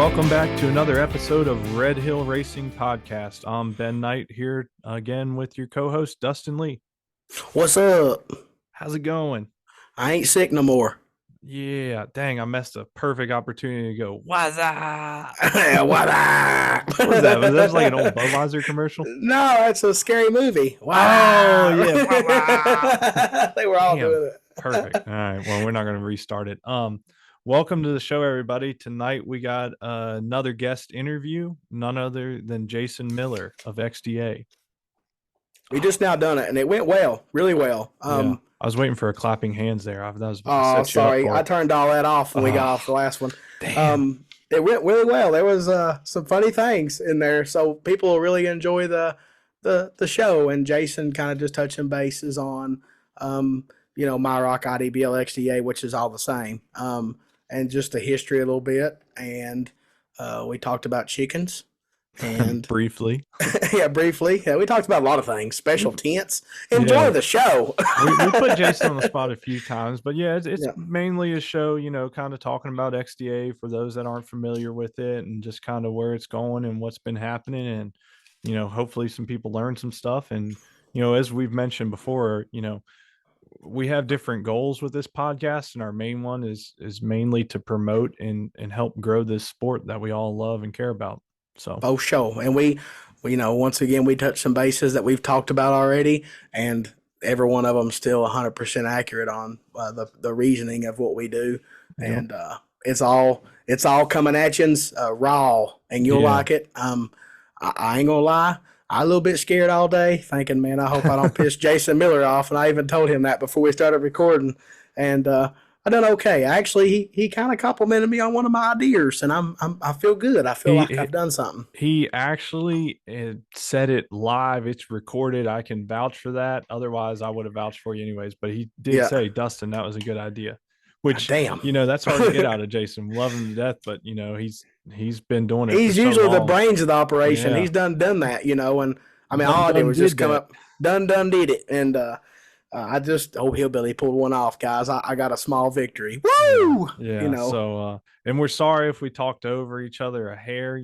Welcome back to another episode of Red Hill Racing Podcast. I'm Ben Knight here again with your co-host Dustin Lee. What's up? How's it going? I ain't sick no more. Yeah, dang, I missed a perfect opportunity to go, what's up? What up? What was that? Was that like an old Budweiser commercial? No, that's a scary movie. Wow. Oh, yeah. Wow. They were all Damn. doing it. Perfect. All right. Well, we're not going to restart it. Welcome to the show, everybody. Tonight we got another guest interview, none other than Jason Miller of XDA. We just now done it, and it went well, really well. Yeah. I was waiting for a clapping hands there. Sorry, I turned all that off when we got off the last one. Damn. It went really well. There was some funny things in there, so people really enjoy the show. And Jason kind of just touching bases on, my Rock IDBL XDA, which is all the same, and just the history a little bit. And we talked about chickens. And briefly. Briefly. Yeah, we talked about a lot of things, special tents. Enjoy the show. we put Jason on the spot a few times, but it's mainly a show, kind of talking about XDA for those that aren't familiar with it and just kind of where it's going and what's been happening. And, hopefully some people learn some stuff. And, as we've mentioned before, we have different goals with this podcast, and our main one is mainly to promote and help grow this sport that we all love and care about. So both show, and we once again we touched some bases that we've talked about already, and every one of them still 100% accurate on the reasoning of what we do. Yep. And it's all coming at you raw, and you'll like it. I ain't gonna lie, I a little bit scared all day, thinking, man, I hope I don't piss Jason Miller off. And I even told him that before we started recording, and I done okay. Actually, he kind of complimented me on one of my ideas, and I feel good. I feel like I've done something. He actually said it live. It's recorded. I can vouch for that. Otherwise, I would have vouched for you anyways. But he did say, Dustin, that was a good idea. Which, damn, that's hard to get out of Jason. Love him to death, but he's been doing it. He's usually the brains of the operation. Yeah. He's done that, and I mean, all I did was just come up, done did it, and I just Hillbilly pulled one off, guys. I got a small victory. Woo! Yeah. So, and we're sorry if we talked over each other a hair.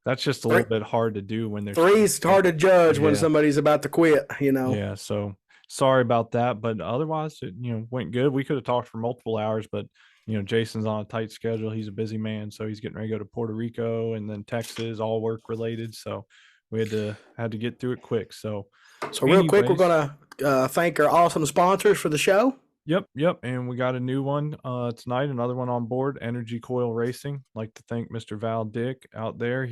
That's just a little bit hard to do when there's three's hard to judge when somebody's about to quit. Yeah. So sorry about that, but otherwise, it went good. We could have talked for multiple hours, but Jason's on a tight schedule. He's a busy man, so he's getting ready to go to Puerto Rico and then Texas, all work related. So we had to get through it quick. So real quick, we're gonna thank our awesome sponsors for the show. Yep. And we got a new one tonight, another one on board, Energy Coil Racing. I'd like to thank Mr. Val Dick out there.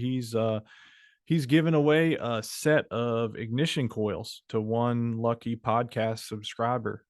He's given away a set of ignition coils to one lucky podcast subscriber.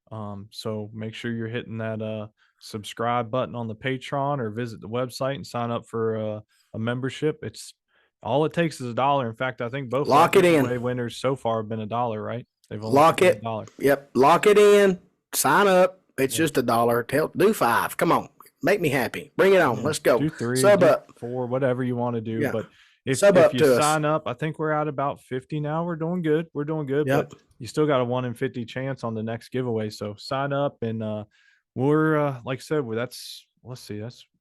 So make sure you're hitting that subscribe button on the Patreon or visit the website and sign up for a membership. It's all it takes is $1. In fact, I think both giveaway winners so far have been $1, right? They've only lock it. $1. Yep. Lock it in. Sign up. It's just $1. Do 5. Come on. Make me happy. Bring it on. Let's go. Do 3, sub do up 4, whatever you want to do. Yeah. But if you sign up, I think we're at about 50 now. We're doing good. Yep. But you still got a 1 in 50 chance on the next giveaway. So sign up, and we're like I said, that's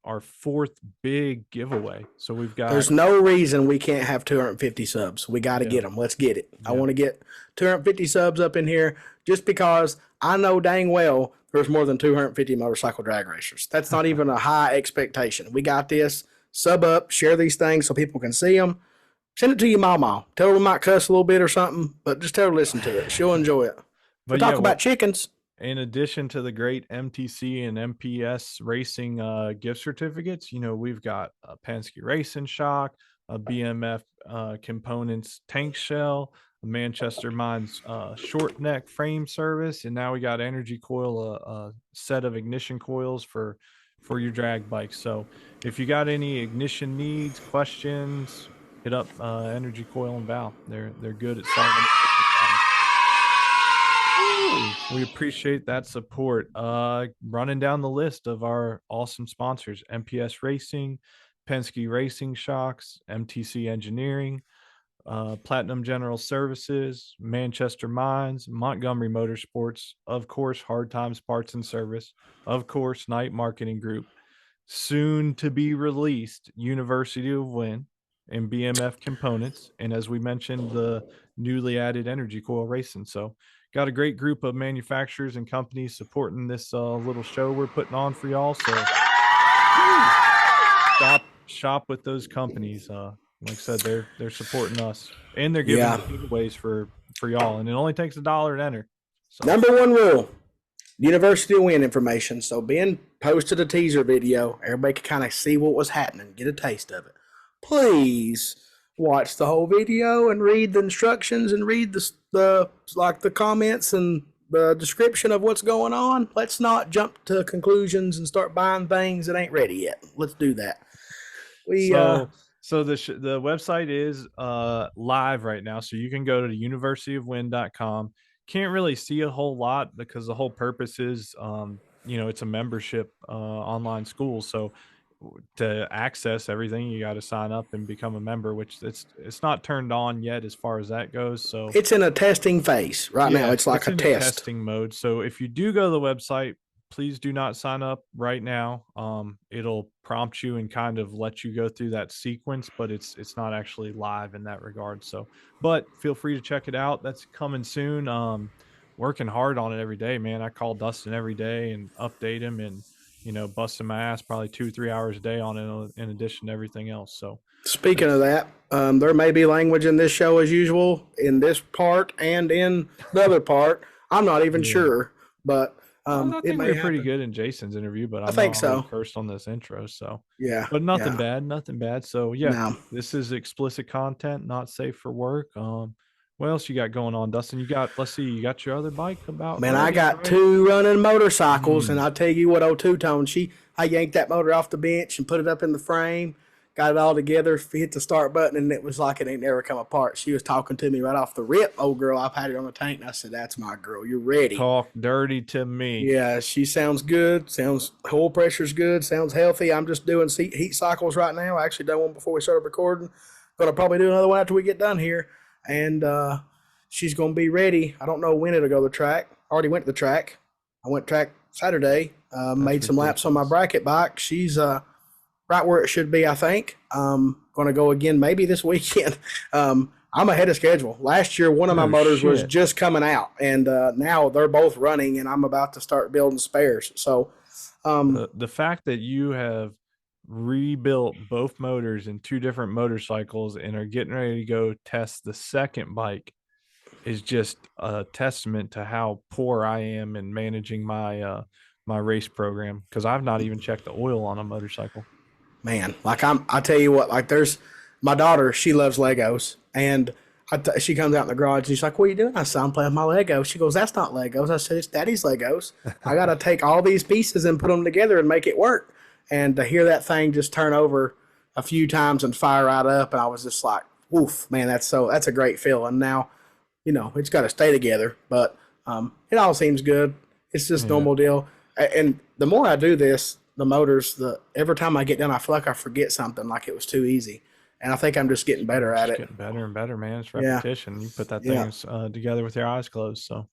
our 4th big giveaway. So there's no reason we can't have 250 subs. We got to get them. Let's get it. Yeah. I want to get 250 subs up in here just because I know dang well there's more than 250 motorcycle drag racers. That's not even a high expectation. We got this. Sub up, share these things so people can see them. Send it to your mama. Tell her we might cuss a little bit or something, but just tell her to listen to it. She'll enjoy it. We talk about chickens. In addition to the great MTC and MPS racing gift certificates, we've got a Penske Racing Shock, a BMF Components tank shell, a Manchester Mines short neck frame service, and now we got Energy Coil, a set of ignition coils for your drag bike. So if you got any ignition needs, questions, hit up Energy Coil and Val. They're good at solving it. We appreciate that support. Running down the list of our awesome sponsors: MPS Racing, Penske Racing Shocks, MTC Engineering, Platinum General Services, Manchester Mines, Montgomery Motorsports, of course, Hard Times Parts and Service, of course, Knight Marketing Group, soon to be released University of Wind and BMF Components, and as we mentioned, the newly added Energy Coil Racing. So, got a great group of manufacturers and companies supporting this little show we're putting on for y'all. So, woo, shop with those companies. Like I said, they're supporting us, and they're giving Yeah. us giveaways for y'all, and it only takes $1 to enter. So, Number one rule: University of Wind information. So Ben posted a teaser video. Everybody could kind of see what was happening, get a taste of it. Please watch the whole video and read the instructions and read the comments and the description of what's going on. Let's not jump to conclusions and start buying things that ain't ready yet. Let's do that. So the website is live right now, so you can go to universityofwind.com. Can't really see a whole lot because the whole purpose is it's a membership online school. So to access everything, you got to sign up and become a member, which it's not turned on yet as far as that goes. So it's in a testing phase right now. yeah, It's like it's a in a test. testing mode. So if you do go to the website, please do not sign up right now. It'll prompt you and kind of let you go through that sequence, but it's not actually live in that regard. So, but feel free to check it out. That's coming soon. Working hard on it every day, man. I call Dustin every day and update him, and busting my ass probably 2-3 hours a day on it in addition to everything else. So Speaking of that, there may be language in this show as usual in this part and in the other part. I'm not even yeah. sure, but I it think we may were pretty happen. good in Jason's interview, but I I know think I already so. cursed on this intro, so Yeah, but nothing yeah. bad, nothing bad. So yeah, No, this is explicit content, not safe for work. What else you got going on, Dustin? Let's see, you got your other bike about man, I ready, got right? two running motorcycles, and Mm, I'll tell you what, old Two Tone, I yanked that motor off the bench and put it up in the frame, got it all together, hit the start button, and it was like it ain't never come apart. She was talking to me right off the rip, old girl. I've had it on the tank, and I said, "That's my girl. You're ready." talk dirty to me. Yeah, she sounds good. Sounds oil pressure's good. Sounds healthy. I'm just doing heat cycles right now. I actually done one before we started recording. Gonna probably do another one after we get done here, and she's gonna be ready. I don't know when it'll go to the track. I already went to the track. I went track Saturday. That's Made some laps on my ridiculous. bracket bike. She's right where it should be, I think. Going to go again maybe this weekend. I'm ahead of schedule. Last year, one of my No motors was shit. just coming out, and now they're both running, and I'm about to start building spares. So, The fact that you have rebuilt both motors in two different motorcycles and are getting ready to go test the second bike is just a testament to how poor I am in managing my race program, because I've not even checked the oil on a motorcycle. man, I tell you what, like there's my daughter, she loves Legos, and she comes out in the garage and she's like, "What are you doing?" I said, "I'm playing with my Legos." She goes, "That's not Legos." I said, "It's Daddy's Legos. I got to take all these pieces and put them together and make it work." And to hear that thing just turn over a few times and fire right up, and I was just like, "Woof, man, that's a great feeling." Now, it's got to stay together, but it all seems good. It's just Yeah, normal deal. And the more I do this, the motors, the every time I get done, I feel like I forget something, like it was too easy. And I think I'm just getting better at just it. getting better and better, man. It's Yeah, repetition. You put that yeah, thing together with your eyes closed. So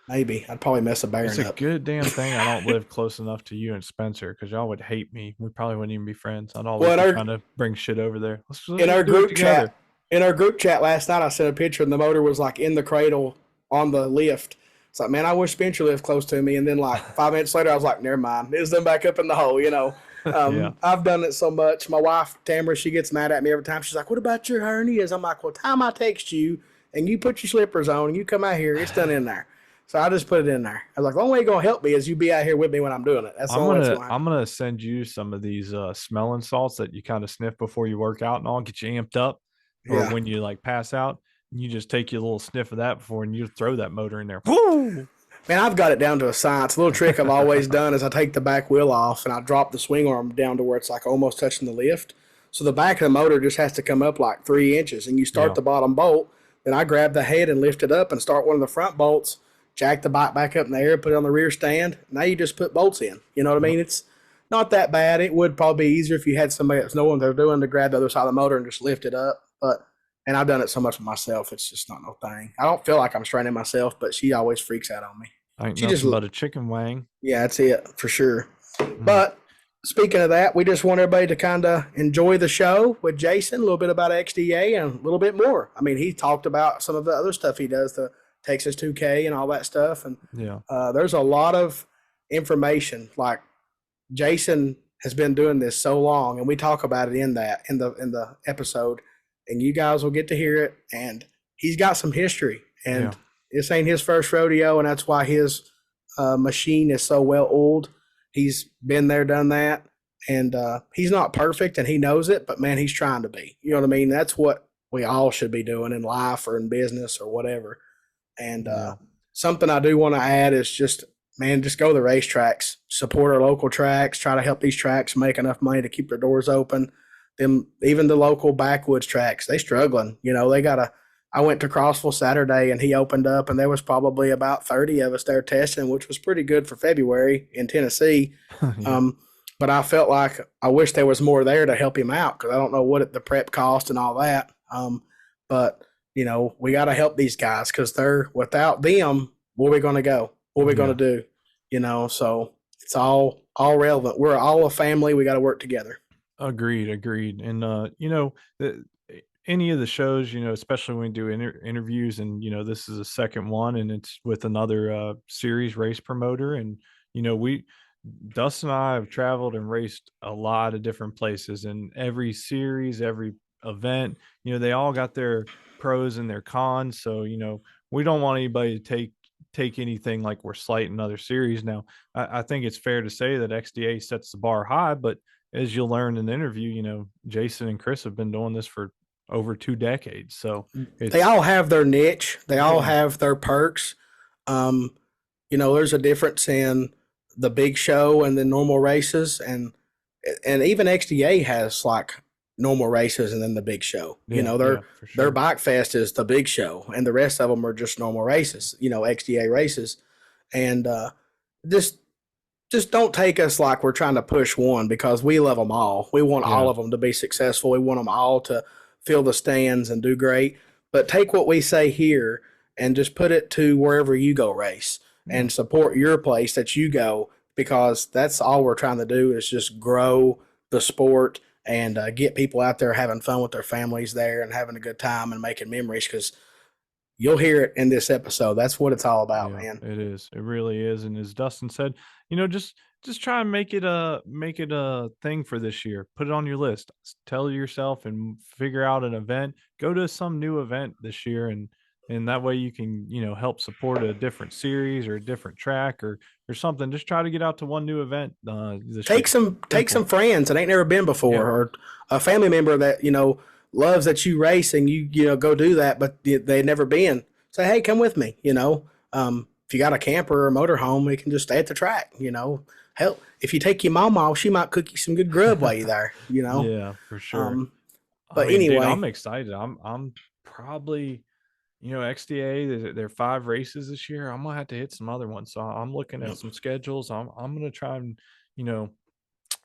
maybe I'd probably mess a it's bearing a up. good damn thing I don't live close enough to you and Spencer, because y'all would hate me. We probably wouldn't even be friends. I'd Well, always be trying to bring shit over there. Let's in just our do it group chat, together. in our group chat last night, I sent a picture, and the motor was like in the cradle on the lift. It's like, man, I wish Spencer lived close to me. And then like 5 minutes later, I was like, never mind. It's them back up in the hole. Yeah. I've done it so much. My wife, Tamara, she gets mad at me every time. She's like, "What about your hernias?" I'm like, "Well, time I text you and you put your slippers on and you come out here, it's done in there." So I just put it in there. I was like, the only way you're going to help me is you be out here with me when I'm doing it. That's the I'm only way it's gonna going to I'm happen. gonna send you some of these smelling salts that you kind of sniff before you work out and all, get you amped up, or Yeah. when you like pass out, you just take your little sniff of that before and you throw that motor in there. Woo! Man, I've got it down to a science. A little trick I've always done is I take the back wheel off and I drop the swing arm down to where it's like almost touching the lift. So the back of the motor just has to come up like 3 inches, and you start Yeah. the bottom bolt. Then I grab the head and lift it up and start one of the front bolts, jack the bike back up in the air, put it on the rear stand. Now you just put bolts in. You know what I Yep. mean? It's not that bad. It would probably be easier if you had somebody that's knowing what they're doing to grab the other side of the motor and just lift it up. And I've done it so much myself, it's just not no thing. I don't feel like I'm straining myself, but she always freaks out on me. Ain't She just, nothing but a chicken wang. yeah, that's it for sure. Mm. But speaking of that, we just want everybody to kind of enjoy the show with Jason, a little bit about XDA and a little bit more. I mean, he talked about some of the other stuff he does, the Texas 2K and all that stuff. And Yeah. there's a lot of information. Like Jason has been doing this so long, and we talk about it in the episode, and you guys will get to hear it. And he's got some history, Yeah. and this ain't his first rodeo, and that's why his machine is so well oiled. He's been there, done that, and he's not perfect, and he knows it. But man, he's trying to be. You know what I mean? That's what we all should be doing in life or in business or whatever. And Yeah. something I do want to add is just, man, just go to the racetracks, support our local tracks, try to help these tracks make enough money to keep their doors open. Them, even the local backwoods tracks, they struggling. You know, they got a. I went to Crossville Saturday and he opened up, and there was probably about 30 of us there testing, which was pretty good for February in Tennessee. Yeah. Um, but I felt like I wish there was more there to help him out, because I don't know what the prep cost and all that. But you know, we got to help these guys, because they're, without them, where are we going to go? What are we going Yeah. to do? You know, so it's all relevant. We're all a family. We got to work together. Agreed, agreed. And any of the shows, especially when we do interviews, and this is a second one, and it's with another series race promoter, and we Dustin and I have traveled and raced a lot of different places, and every series, every event, they all got their pros and their cons. So we don't want anybody to take anything like we're slighting other series. Now, I think it's fair to say that XDA sets the bar high, but as you'll learn in the interview, Jason and Chris have been doing this for over 2 decades. So They it's all have their niche. They all yeah, have their perks. Um, you know, there's a difference in the big show and the normal races, and even XDA has like normal races and then the big show. You yeah, know, yeah, for their sure. bike fest is the big show, and the rest of them are just normal races. You know, XDA races, and just just don't take us like we're trying to push one, because we love them all. We want all Yeah, of them to be successful. We want them all to fill the stands and do great. But take what we say here and just put it to wherever you go race, yeah, and support your place that you go, because that's all we're trying to do is just grow the sport, and get people out there having fun with their families there and having a good time and making memories, because you'll hear it in this episode. That's what it's all about, yeah. man. It is. It really is. And as Dustin said, just try and make it a thing for this year. Put it on your list. Tell yourself and figure out an event. Go to some new event this year, and that way you can help support a different series or a different track or something. Just try to get out to one new event this year. Take Simple. some friends that ain't never been before, Yeah. or a family member that loves that you race, and you go do that, but they've never been. Say, hey, come with me. If you got a camper or a motorhome, we can just stay at the track. Hell, if you take your mama, she might cook you some good grub while you're there. Yeah, for sure. Um, I but mean, dude, anyway, I'm excited. I'm probably, XDA, there are 5 races this year. I'm gonna have to hit some other ones. So I'm looking at yep. some schedules. I'm gonna try and, you know,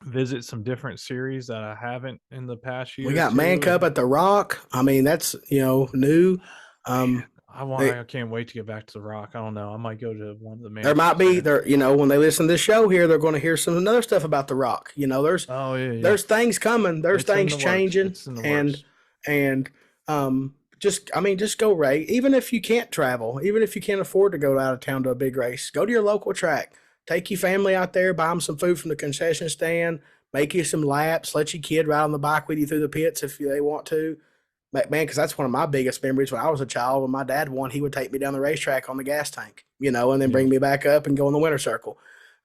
visit some different series that I haven't in the past We year or got Man 2. Cup And at the Rock. I mean, that's new. man, Um, they, I can't wait to get back to the Rock. I don't know. I might go to one of the there man might cups be there. there. When they listen to this show here, they're going to hear some other stuff about the Rock. There's Oh yeah, yeah. there's things coming. There's It's in things the works. changing, It's in the and works. and just I mean, just go race. Even if you can't travel, even if you can't afford to go out of town to a big race, go to your local track. Take your family out there, buy them some food from the concession stand, make you some laps, let your kid ride on the bike with you through the pits if they want to. Man, because that's one of my biggest memories when I was a child. When my dad won, he would take me down the racetrack on the gas tank, and then Yeah, bring me back up and go in the winter circle.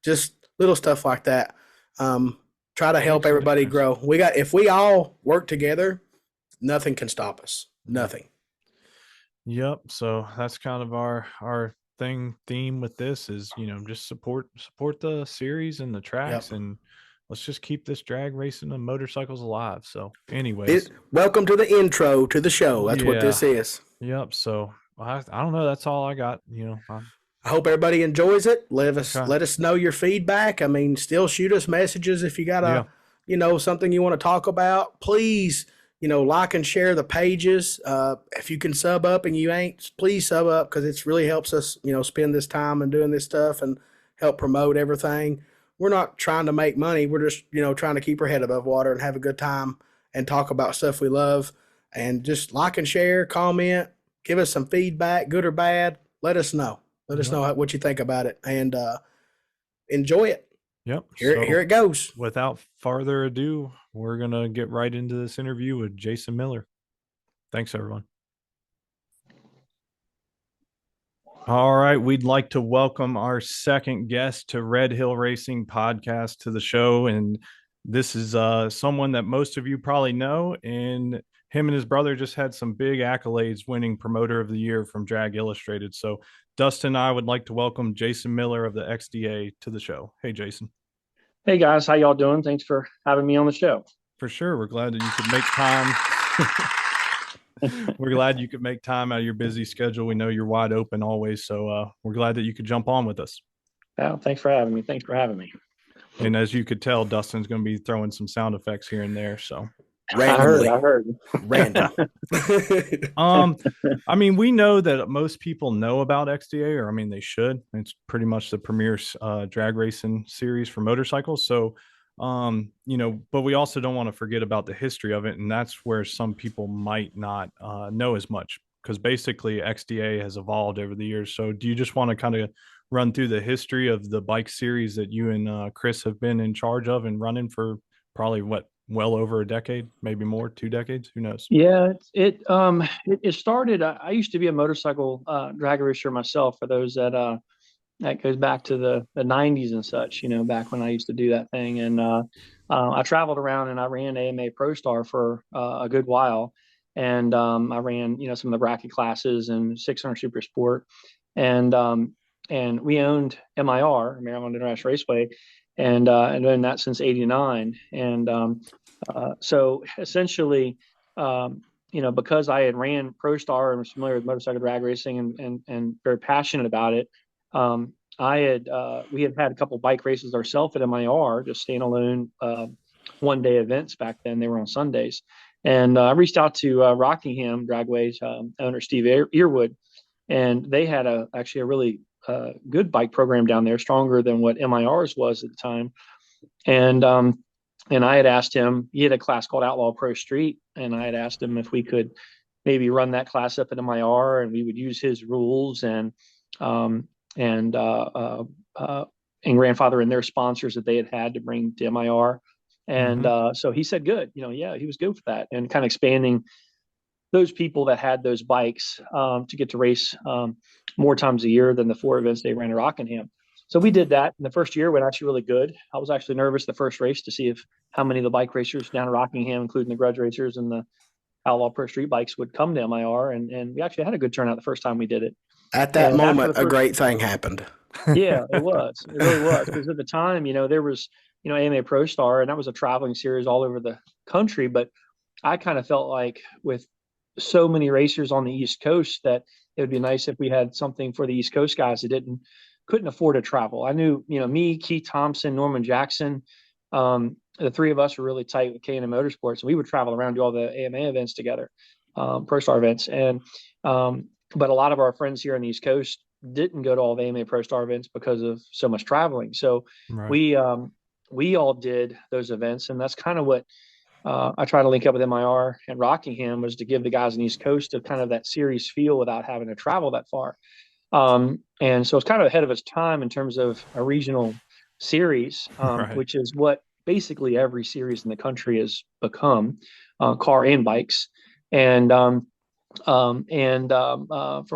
Just little stuff like that. Um, Try to help makes a everybody difference. grow. If we all work together, nothing can stop us. Yeah. Nothing. Yep. So that's kind of our theme with this is, just support the series and the Yep. tracks, and let's just keep this drag racing and motorcycles alive. So anyways, Welcome to the intro to the show. That's what yeah. this is. Yep. So I don't know, that's all I got, I hope everybody enjoys it. okay. Let us know your feedback. I mean, still shoot us messages if you got Yeah. something you want to talk about. Please, like and share the pages. If you can sub up and you ain't, please sub up, because it really helps us, spend this time and doing this stuff and help promote everything. we're not trying to make money. We're just, trying to keep our head above water and have a good time and talk about stuff we love. And just like and share, comment, give us some feedback, good or bad. Let us know. Let us Yep. know what you think about it, and enjoy it. Yep. Here So it goes. without further ado, we're going to get right into this interview with Jason Miller. Thanks, everyone. All right. We'd like to welcome our second guest to Red Hill Racing Podcast to the show. And this is someone that most of you probably know. And him and his brother just had some big accolades, winning Promoter of the Year from Drag Illustrated. So Dustin and I would like to welcome Jason Miller of the XDA to the show. Hey, Jason. Hey guys, how y'all doing? Thanks for having me on the show. For sure. We're glad that you could make time. We're glad you could make time out of your busy schedule. We know you're wide open always. So we're glad that you could jump on with us. Yeah, thanks for having me. Thanks for having me. And as you could tell, Dustin's going to be throwing some sound effects here and there. So Randomly. I heard. Random. I mean, we know that most people know about XDA, or I mean, they should. It's pretty much the premier drag racing series for motorcycles. So, but we also don't want to forget about the history of it, and that's where some people might not know as much, because basically XDA has evolved over the years. So, do you just want to kind of run through the history of the bike series that you and Chris have been in charge of and running for probably well over a decade, maybe more, 2 decades, who knows? Yeah, it started. I used to be a motorcycle drag racer myself. For those that goes back to the 90s and such. Back when I used to do that thing, and I traveled around and I ran AMA Pro Star for a good while, and I ran some of the bracket classes and 600 Super Sport, and we owned MIR, Maryland International Raceway, and doing that since '89, and so essentially, because I had ran Pro Star and was familiar with motorcycle drag racing and very passionate about it, we had a couple bike races ourselves at MIR, just standalone 1-day events back then. They were on Sundays, and I reached out to Rockingham Dragways owner Steve Earwood, and they had actually a really good bike program down there, stronger than what MIR's was at the time, and I had asked him. He had a class called Outlaw Pro Street, and I had asked him if we could maybe run that class up at MIR, and we would use his rules um, and grandfather and their sponsors that they had to bring to MIR. And so he said, good, yeah, he was good for that, and kind of expanding those people that had those bikes to get to race more times a year than the 4 events they ran at Rockingham. So we did that. And the first year went actually really good. I was actually nervous the first race to see how many of the bike racers down at Rockingham, including the grudge racers and the Outlaw Pro Street bikes, would come to MIR. And we actually had a good turnout the first time we did it. At that moment, a great thing happened. Yeah, it was. It really was. Because at the time, there was, AMA Pro Star, and that was a traveling series all over the country. But I kind of felt like with so many racers on the East Coast that it would be nice if we had something for the East Coast guys that couldn't afford to travel. I knew, me, Keith Thompson, Norman Jackson, the 3 of us were really tight with K&M Motorsports, and we would travel around, do all the AMA events together, Pro Star events. And but a lot of our friends here on the East Coast didn't go to all the AMA Pro Star events because of so much traveling. So we all did those events, and that's kind of what I try to link up with MIR and Rockingham, was to give the guys on the East Coast a kind of that series feel without having to travel that far. And so it's kind of ahead of its time in terms of a regional series, which is what basically every series in the country has become, car and bikes. And for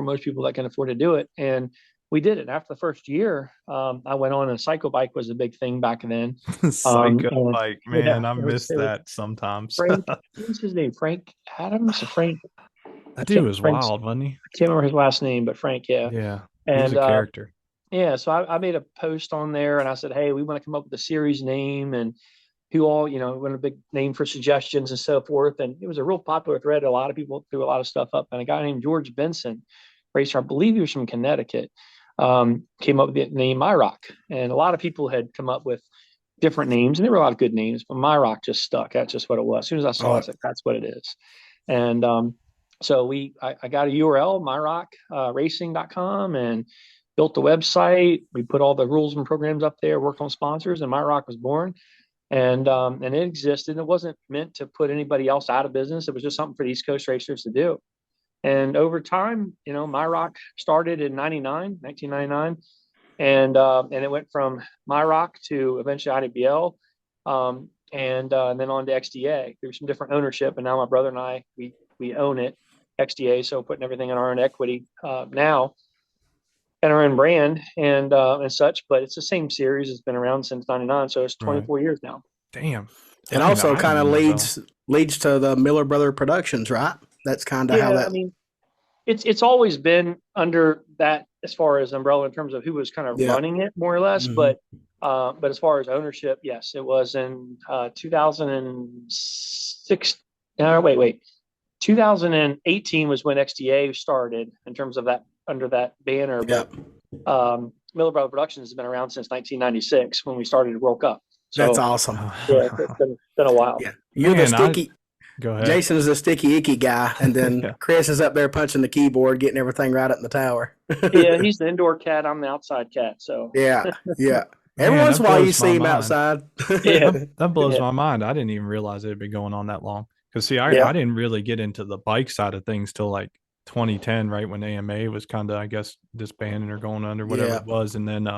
most people that can afford to do it. And we did it. After the first year, I went on, and Psycho Bike was a big thing back then. Psycho Bike, man, I miss that sometimes. Frank, what's his name? Frank Adams or Frank? That dude was wild, wasn't he? I can't remember his last name, but Frank, yeah. Yeah, and he's a character. Yeah, so I made a post on there, and I said, hey, we want to come up with a series name, and who all, want a big name for suggestions and so forth. And it was a real popular thread. A lot of people threw a lot of stuff up. And a guy named George Benson, racer, I believe he was from Connecticut, came up with the name MyRock. And a lot of people had come up with different names, and there were a lot of good names, but MyRock just stuck. That's just what it was. As soon as I saw it, I said, that's what it is. And so I got a URL, myrock racing.com, and built the website. We put all the rules and programs up there, worked on sponsors, and My Rock was born. And it existed. It wasn't meant to put anybody else out of business. It was just something for the East Coast racers to do. And over time, My Rock started in 1999, and it went from My Rock to eventually IDBL, and then on to XDA. There was some different ownership, and now my brother and I we own it, XDA. So putting everything in our own equity now, and our own brand and such. But it's the same series. It's been around since '99, so it's 24 years now. Damn. It also kind of leads to the Miller Brother Productions, right? That's kind of how that. I mean, it's always been under that as far as umbrella in terms of who was kind of running it more or less. But as far as ownership, yes, it was in 2006. Wait. 2018 was when XDA started in terms of that under that banner. But Miller Brother Productions has been around since 1996 when we started World Cup. So, that's awesome. Yeah, it's been a while. Yeah, you're the sticky. Go ahead. Jason is the sticky icky guy, and then Chris is up there punching the keyboard, getting everything right up in the tower. Yeah, he's the indoor cat. I'm the outside cat. So yeah. Every once in a while you see him outside. That blows my mind. I didn't even realize it had been going on that long. Because see, I didn't really get into the bike side of things till like 2010, right when AMA was kind of, I guess, disbanding or going under, whatever it was. And then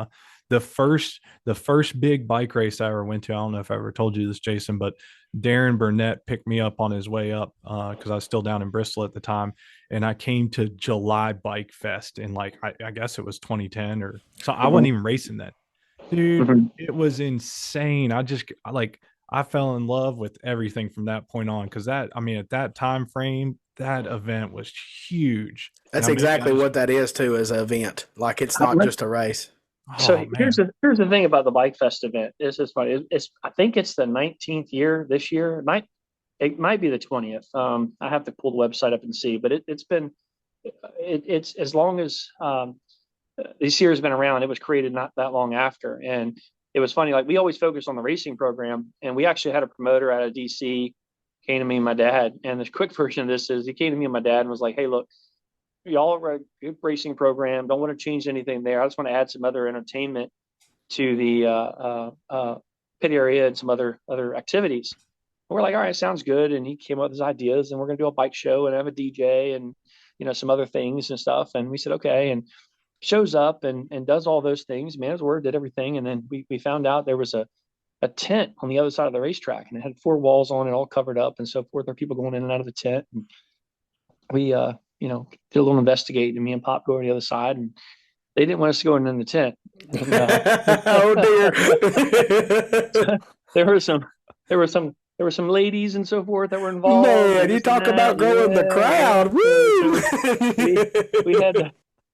the first big bike race I ever went to, I don't know if I ever told you this, Jason, but Darren Burnett picked me up on his way up because I was still down in Bristol at the time, and I came to July Bike Fest in like I guess it was 2010 or so. I wasn't even racing then, dude. It was insane. I fell in love with everything from that point on, because at that time frame, that event was huge. That's exactly what that is too, as an event. Like, it's not just a race. So here's the thing about the Bike Fest event. This is funny. I think it's the 19th year this year. It might be the 20th. I have to pull the website up and see, but it's as long as this year has been around. It was created not that long after, and it was funny. Like, we always focused on the racing program, and we actually had a promoter out of DC came to me and my dad. And the quick version of this is he came to me and my dad and was like, "Hey, look, y'all are a good racing program. Don't want to change anything there. I just want to add some other entertainment to the pit area and some other activities." And we're like, "All right, sounds good." And he came up with his ideas, and we're going to do a bike show and have a DJ and some other things and stuff. And we said, okay. And shows up and does all those things, man his word, did everything. And then we found out there was a tent on the other side of the racetrack, and it had 4 walls on it, all covered up and so forth. There were people going in and out of the tent. And we, did a little investigating, and me and Pop go on the other side, and they didn't want us to go in the tent. And, oh dear. There were some ladies and so forth that were involved. Man, you talk about growing the crowd. Woo!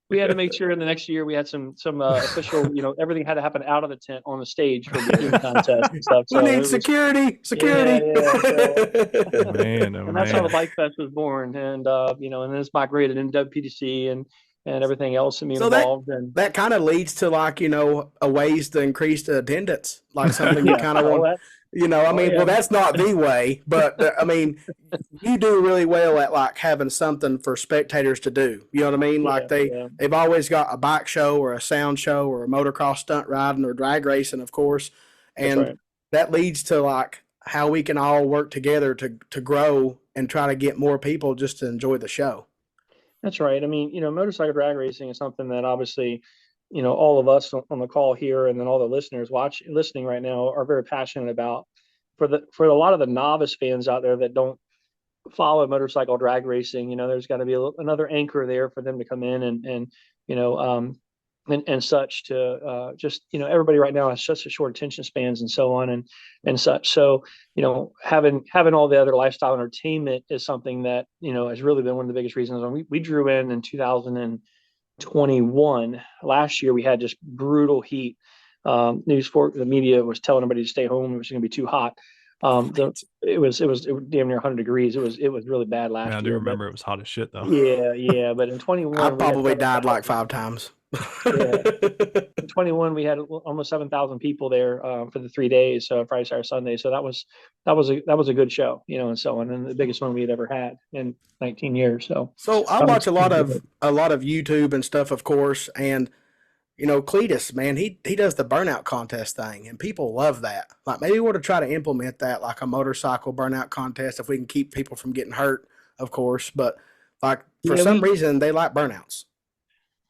We had to make sure in the next year we had some official, everything had to happen out of the tent on the stage for the bikini contest and stuff. So we need security. Man, and that's how the Bike Fest was born. And and then it's migrated into WPTC and everything else and being involved. And that kind of leads to a ways to increase the attendance, like something you kind of want. Well, that's not the way, but you do really well at like having something for spectators to do. You know what I mean? Like they've always got a bike show or a sound show or a motocross stunt riding or drag racing, of course. And that leads to like how we can all work together to grow and try to get more people just to enjoy the show. That's right. Motorcycle drag racing is something that obviously, all of us on the call here and then all the listeners listening right now are very passionate about. For a lot of the novice fans out there that don't follow motorcycle drag racing, there's got to be another anchor there for them to come in and such to just, everybody right now has such a short attention spans and so on and such. So, having all the other lifestyle entertainment is something that, has really been one of the biggest reasons. And we drew in 2021. Last year we had just brutal heat. The media was telling everybody to stay home. It was going to be too hot. It was damn near 100 degrees. It was really bad last year. I do remember it was hot as shit though. Yeah. But in 21, I probably died like 5 times. In 21, we had almost 7,000 people there for the 3 days, so Friday, Saturday, Sunday. So that was a good show, and so on, and the biggest one we had ever had in 19 years. So I watch a lot of YouTube and stuff, of course, and Cletus, man, he does the burnout contest thing, and people love that. Like maybe we're to try to implement that, like a motorcycle burnout contest, if we can keep people from getting hurt, of course. But like for Yeah, some reason, they like burnouts.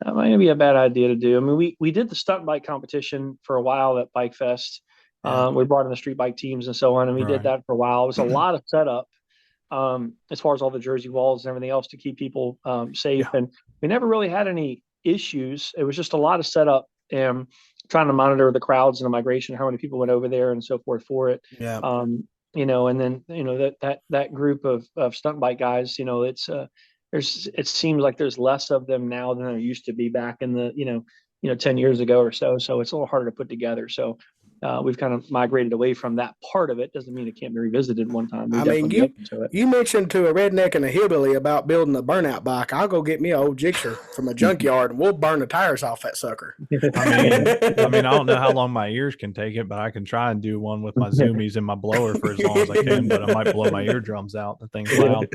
that might be a bad idea to do. I mean, we did the stunt bike competition for a while at Bike Fest. Yeah, We brought in the street bike teams and so on, and we did Right. that for a while. It was a lot of setup as far as all the Jersey walls and everything else to keep people safe. yeah. And we never really had any issues. It was just a lot of setup and trying to monitor the crowds and the migration, how many people went over there and so forth for it. Yeah. And then that group of stunt bike guys, it's it seems like there's less of them now than there used to be back in the 10 years ago or so. So it's a little harder to put together. So we've kind of migrated away from that part of it. Doesn't mean it can't be revisited one time. We I mean, definitely be open to it. you mentioned to a redneck and a hillbilly about building a burnout bike. I'll go get me an old Gixxer from a junkyard, and we'll burn the tires off that sucker. I don't know how long my ears can take it, but I can try and do one with my zoomies and my blower for as long as I can. But I might blow my eardrums out. The thing's loud.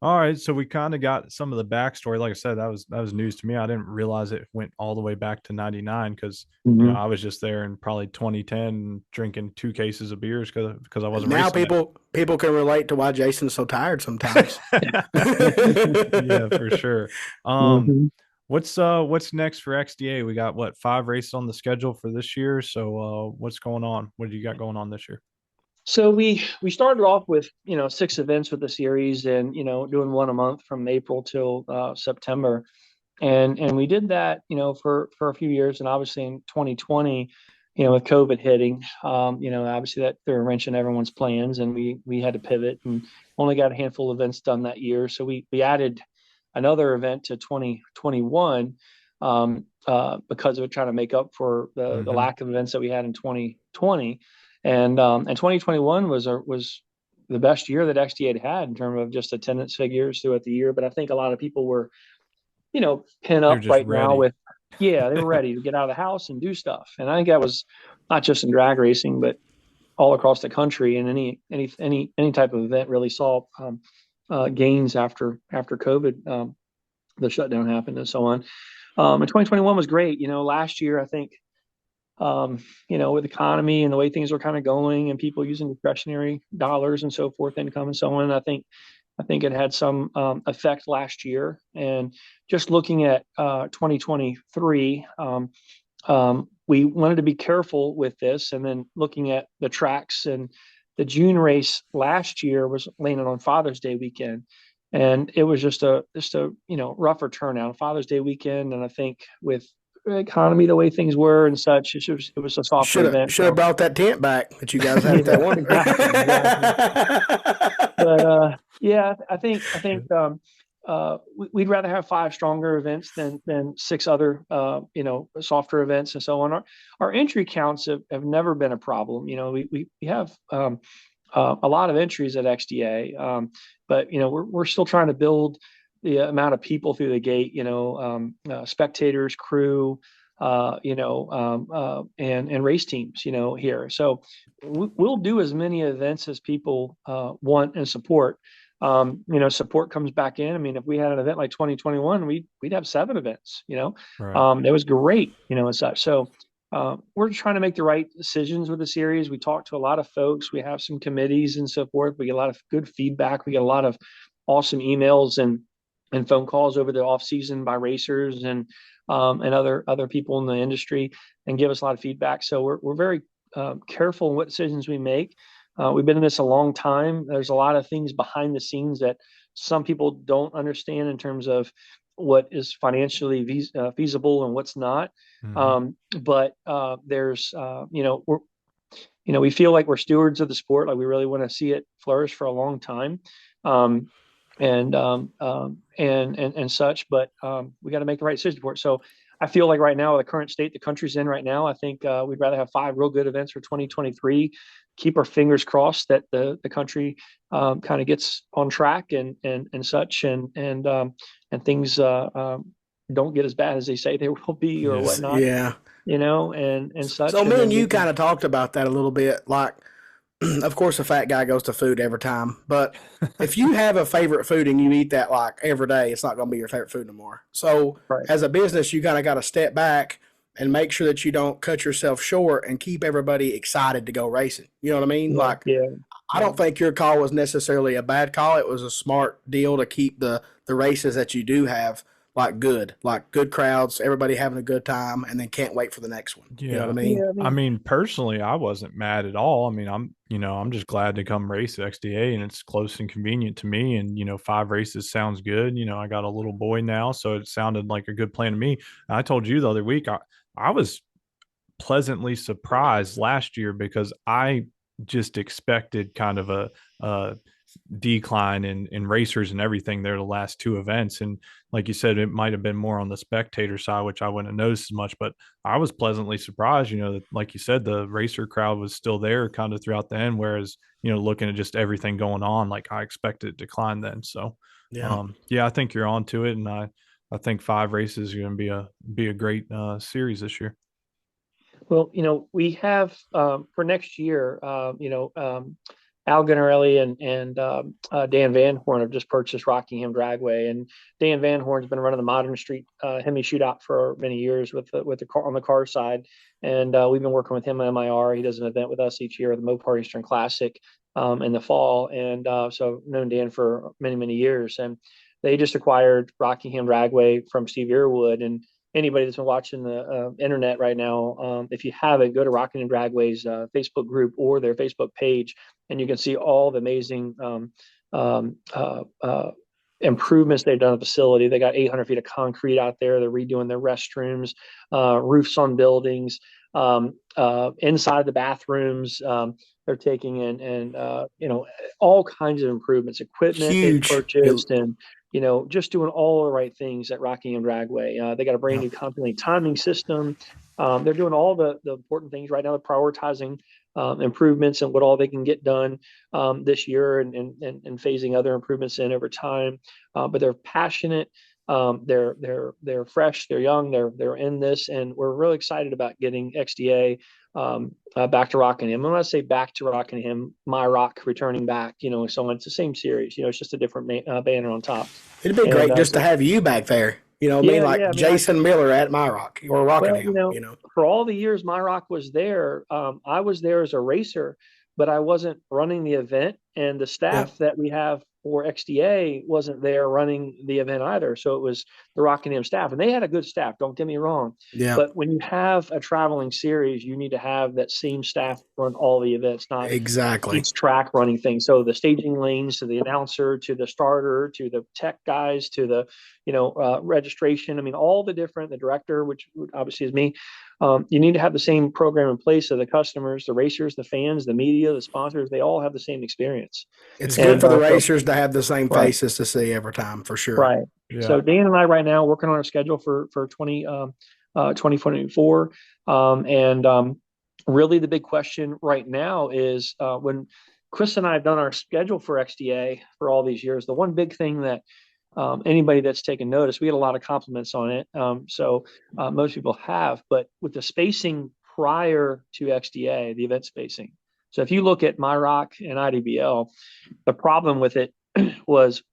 All right, so we kind of got some of the backstory. Like I said, that was news to me. I didn't realize it went all the way back to '99 because I was just there in probably 2010 drinking 2 cases of beers because I wasn't. Now racing people can relate to why Jason's so tired sometimes. Yeah, for sure. What's next for XDA? We got 5 races on the schedule for this year. So what's going on? What do you got going on this year? So we started off with 6 events with the series, and doing one a month from April till September, and we did that for a few years, and obviously in 2020, with COVID hitting, obviously that threw a wrench in everyone's plans, and we had to pivot and only got a handful of events done that year. So we added another event to 2021 because of trying to make up for the lack of events that we had in 2020. And 2021 was the best year that XDA had in terms of just attendance figures throughout the year. But I think a lot of people were, pent up right now with, they were ready to get out of the house and do stuff. And I think that was not just in drag racing, but all across the country. And any type of event really saw gains after COVID, the shutdown happened and so on. And 2021 was great. Last year I think. With the economy and the way things were kind of going and people using discretionary dollars and so forth, income and so on, I think it had some effect last year. And just looking at 2023, we wanted to be careful with this. And then looking at the tracks, and the June race last year was landing on Father's Day weekend. And it was just a rougher turnout, Father's Day weekend. And I think with economy the way things were and such, it was a softer event. Should have brought that tent back that you guys had that one. Exactly. But I think we'd rather have 5 stronger events than 6 other softer events and so on. Our entry counts have never been a problem. We have a lot of entries at XDA, but we're still trying to build the amount of people through the gate, spectators, crew, and race teams, here. So we'll do as many events as people want and support. Support comes back in. I mean, if we had an event like 2021, we'd have 7 events. Right. It was great, and such. So we're trying to make the right decisions with the series. We talk to a lot of folks. We have some committees and so forth. We get a lot of good feedback. We get a lot of awesome emails and phone calls over the off season by racers and other people in the industry, and give us a lot of feedback. So we're very careful in what decisions we make. We've been in this a long time. There's a lot of things behind the scenes that some people don't understand in terms of what is financially feasible and what's not. But there's we feel like we're stewards of the sport. Like we really want to see it flourish for a long time. And such, but we got to make the right decision for it. So I feel like right now, the current state the country's in right now, I think we'd rather have 5 real good events for 2023. Keep our fingers crossed that the country kind of gets on track and such, and things don't get as bad as they say they will be or whatnot. Yeah. And such. So me and you kind of talked about that a little bit, like Of course, a fat guy goes to food every time. But if you have a favorite food and you eat that like every day, it's not going to be your favorite food anymore. So, Right. as a business, you kind of got to step back and make sure that you don't cut yourself short and keep everybody excited to go racing. You know what I mean? Yeah. Like, Yeah. I Yeah. don't think your call was necessarily a bad call. It was a smart deal to keep the races that you do have like good crowds, everybody having a good time, and then can't wait for the next one. You know what Yeah. I mean? Yeah. I I mean, mean, personally, I wasn't mad at all. I mean, I'm just glad to come race XDA and it's close and convenient to me. And, 5 races sounds good. I got a little boy now, so it sounded like a good plan to me. I told you the other week, I was pleasantly surprised last year because I just expected kind of a decline in racers and everything there the last 2 events. And like you said, it might have been more on the spectator side, which I wouldn't have noticed as much, but I was pleasantly surprised, that like you said, the racer crowd was still there kind of throughout the end. Whereas, looking at just everything going on, like I expected it to decline then. So Yeah. yeah, I think you're on to it. And I think 5 races are going to be a great series this year. well, we have for next year, Al Ganarelli and Dan Van Horn have just purchased Rockingham Dragway, and Dan Van Horn's been running the Modern Street Hemi Shootout for many years with the car on the car side, and we've been working with him at MIR. He does an event with us each year, the Mopar Eastern Classic, in the fall, and so I've known Dan for many years, and they just acquired Rockingham Dragway from Steve Earwood, and anybody that's been watching the internet right now, if you haven't, go to Rockingham Dragway's Facebook group or their Facebook page, and you can see all the amazing um, uh, uh, improvements they've done at the facility. They got 800 feet of concrete out there. They're redoing their restrooms, roofs on buildings, inside the bathrooms. They're taking in and all kinds of improvements, equipment they've Huge. purchased, and just doing all the right things at Rockingham Dragway. They got a brand Yeah. new constantly timing system. They're doing all the important things right now. They're prioritizing improvements and what all they can get done this year, and phasing other improvements in over time. But they're passionate. They're fresh. They're young. They're in this, and we're really excited about getting XDA back to Rockingham. And when I say back to Rockingham, My Rock returning back. So it's the same series. It's just a different banner on top. It'd be And great just to have you back there. You know what I mean? yeah, Like yeah. I mean, Jason Miller at My Rock or well, Rockingham, you know. for all the years My Rock was there, I was there as a racer, but I wasn't running the event, and the Yeah. staff that we have for XDA wasn't there running the event either. So it was the Rockingham staff, and they had a good staff. Don't get me wrong, Yeah. but when you have a traveling series, you need to have that same staff run all the events, not Exactly. each track running things. So the staging lanes, to the announcer, to the starter, to the tech guys, to the registration. I mean, all the different, the director, which obviously is me. You need to have the same program in place so the customers, the racers, the fans, the media, the sponsors, they all have the same experience. It's Is good And that for the so, racers to have the same right, faces to see every time for sure. right. yeah. So Dan and I right now working on our schedule for 2024. And really the big question right now is when Chris and I have done our schedule for XDA for all these years, the one big thing that anybody that's taken notice, we get a lot of compliments on it. So most people have, but with the spacing prior to XDA, the event spacing. So if you look at MyRock and IDBL, the problem with it was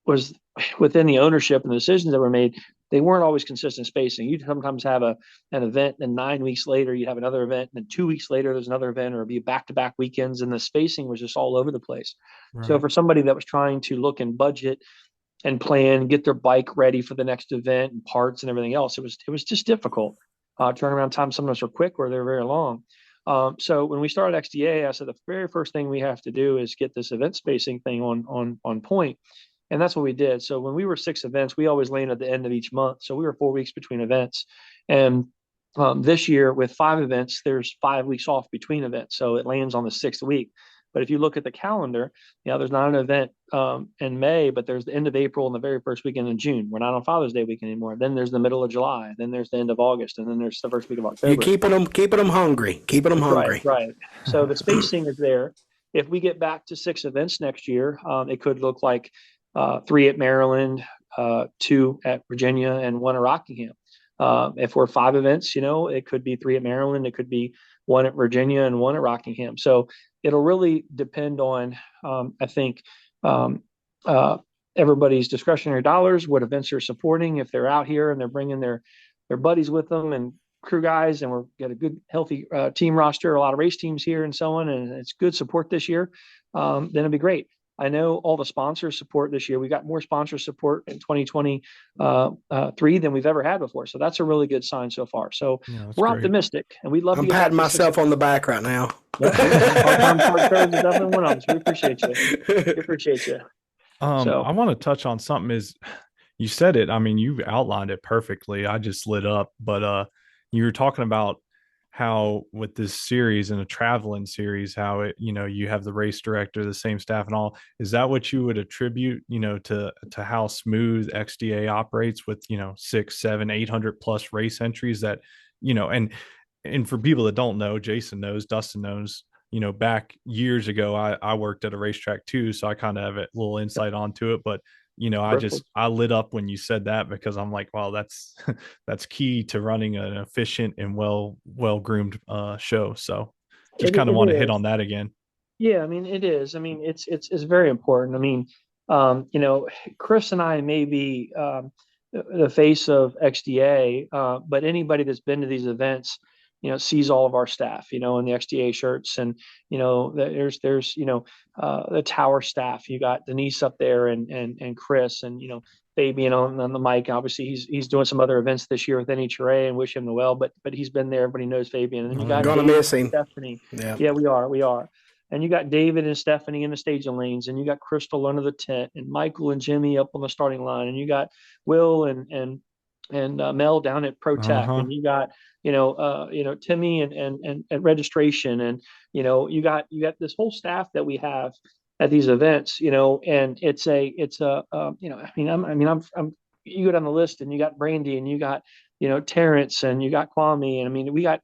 was within the ownership and the decisions that were made, they weren't always consistent spacing. You'd sometimes have an event, and 9 weeks later you'd have another event, and then 2 weeks later there's another event, or it'd be back-to-back weekends, and the spacing was just all over the place. So Right. for somebody that was trying to look and budget and plan, get their bike ready for the next event and parts and everything else, it was just difficult. Turnaround times sometimes are quick or they're very long. So when we started XDA, I said the very first thing we have to do is get this event spacing thing on point. And that's what we did. So when we were 6 events, we always landed at the end of each month. So we were 4 weeks between events. And this year with 5 events, there's 5 weeks off between events. So it lands on the 6th week. But if you look at the calendar, there's not an event in May, but there's the end of April and the very first weekend in June. We're not on Father's Day weekend anymore. Then there's the middle of July. Then there's the end of August. And then there's the first week of You October. keeping them hungry, keeping them Right, hungry. right. So the spacing is there. If we get back to 6 events next year, it could look like 3 at Maryland, 2 at Virginia, and 1 at Rockingham. If we're 5 events, it could be 3 at Maryland, it could be 1 at Virginia and 1 at Rockingham. So it'll really depend on, I think, um, everybody's discretionary dollars, what events they're supporting, if they're out here and they're bringing their buddies with them and crew guys, and we're got a good healthy team roster, a lot of race teams here and so on, and it's good support this year. Then it'd be great. I know all the sponsor support this year. We got more sponsor support in 2023 than we've ever had before. So that's a really good sign so far. So Yeah, that's we're great. optimistic, and we'd love to I'm get back patting to myself on the back right now. Yep. Part-time park shows is definitely one of them. So we appreciate you. We appreciate you. So I want to touch on something is you said it. I mean, you outlined it perfectly. I just lit up, but you were talking about how with this series and a traveling series, how it, you have the race director, the same staff and all. Is that what you would attribute, to how smooth XDA operates with, 6, 7, 800 plus race entries that, and for people that don't know, Jason knows, Dustin knows, back years ago, I worked at a racetrack too. So I kind of have a little insight onto it, but I lit up when you said that because I'm like, wow, that's that's key to running an efficient and well groomed show. So just kind of it want to hit is. on that again. Yeah, I mean, it is. I mean, it's very important. I mean, Chris and I may be the face of XDA, but anybody that's been to these events, sees all of our staff, in the XDA shirts, and there's the tower staff. You got Denise up there, and Chris, and Fabian on the mic. Obviously, he's doing some other events this year with NHRA, and wish him the well. But he's been there. Everybody knows Fabian, and then you I'm got gonna David miss and him. Stephanie. Yeah. Yeah, we are. And you got David and Stephanie in the staging lanes, and you got Crystal under the tent, and Michael and Jimmy up on the starting line, and you got Will and Mel down at Pro Tech, Uh-huh. and you got Timmy and registration, and you got this whole staff that we have at these events, and it's a I'm you go down the list, and you got Brandy, and you got Terrence, and you got Kwame, and I mean we have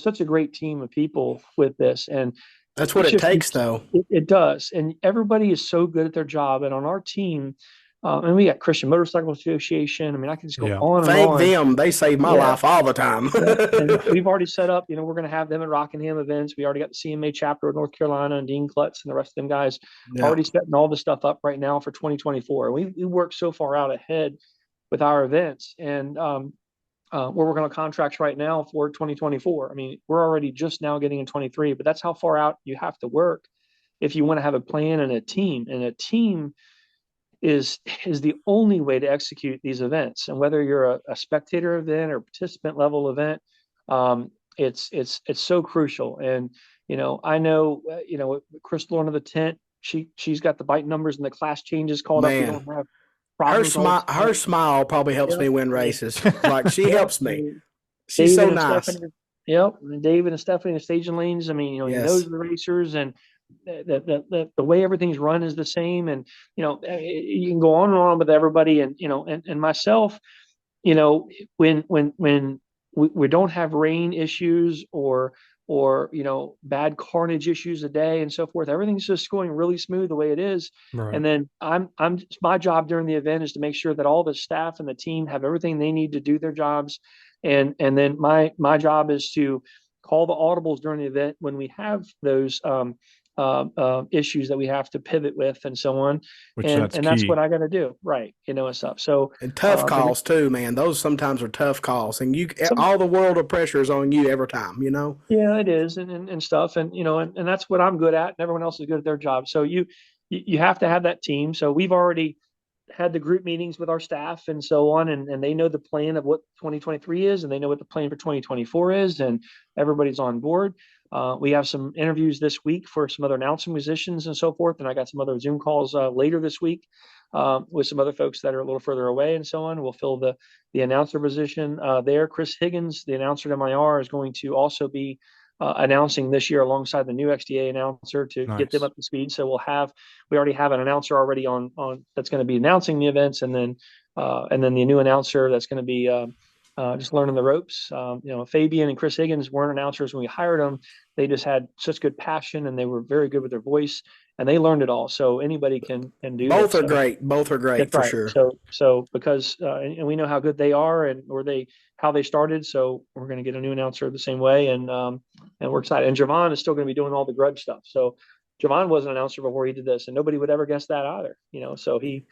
such a great team of people with this, and That's what it's it just takes, though. it does, and everybody is so good at their job. And on our team, and we got Christian Motorcycle Association. I mean, I can just go Yeah. on and Thank on. them. They save my Yeah, life all the time. yeah. And we've already set up. We're going to have them at Rockingham events. We already got the CMA chapter of North Carolina, and Dean Klutz and the rest of them guys Yeah. already setting all the stuff up right now for 2024. We work so far out ahead with our events, and we're working on contracts right now for 2024. I mean, we're already just now getting in 23, but that's how far out you have to work if you want to have a plan and a team. And a team is the only way to execute these events. And whether you're a spectator event or participant level event, it's so crucial. And I know Crystal under the tent. She's got the bite numbers and the class changes called up. We Man, don't have problems all the her time. smile probably helps Yep. me win races. Like she Yep. helps me. And She's so David and nice. Stephanie. Yep. And David and Stephanie in the staging lanes. I mean, he knows Yes. the racers, and the way everything's run is the same. And you can go on and on with everybody, and and myself. When we don't have rain issues or bad carnage issues a day and so forth, everything's just going really smooth the way it is. Right. And then my job during the event is to make sure that all the staff and the team have everything they need to do their jobs, and then my job is to call the audibles during the event when we have those issues that we have to pivot with and so on, Which and that's and that's what key. I got to do, right, and stuff. So And tough the calls too, man. Those sometimes are tough calls, and some all the world of pressure is on you every time. Yeah, it is, and stuff, and that's what I'm good at, and everyone else is good at their job. So you have to have that team. So we've already had the group meetings with our staff and so on, and they know the plan of what 2023 is, and they know what the plan for 2024 is, and everybody's on board. We have some interviews this week for some other announcing musicians and so forth, and I got some other Zoom calls later this week with some other folks that are a little further away and so on. We'll fill the announcer position there. Chris Higgins, the announcer at MIR, is going to also be announcing this year alongside the new XDA announcer to get them Nice. up to speed. So we already have an announcer already on that's going to be announcing the events, and then the new announcer that's going to be just learning the ropes. Fabian and Chris Higgins weren't announcers when we hired them. They just had such good passion, and they were very good with their voice. and they learned it all. So anybody can do Both this. are So great. Both are great that's for right. sure. So because and we know how good they are and or they how they started. So we're going to get a new announcer the same way, and we're excited. And Javon is still going to be doing all the grudge stuff. So Javon was an announcer before he did this, and nobody would ever guess that either. So he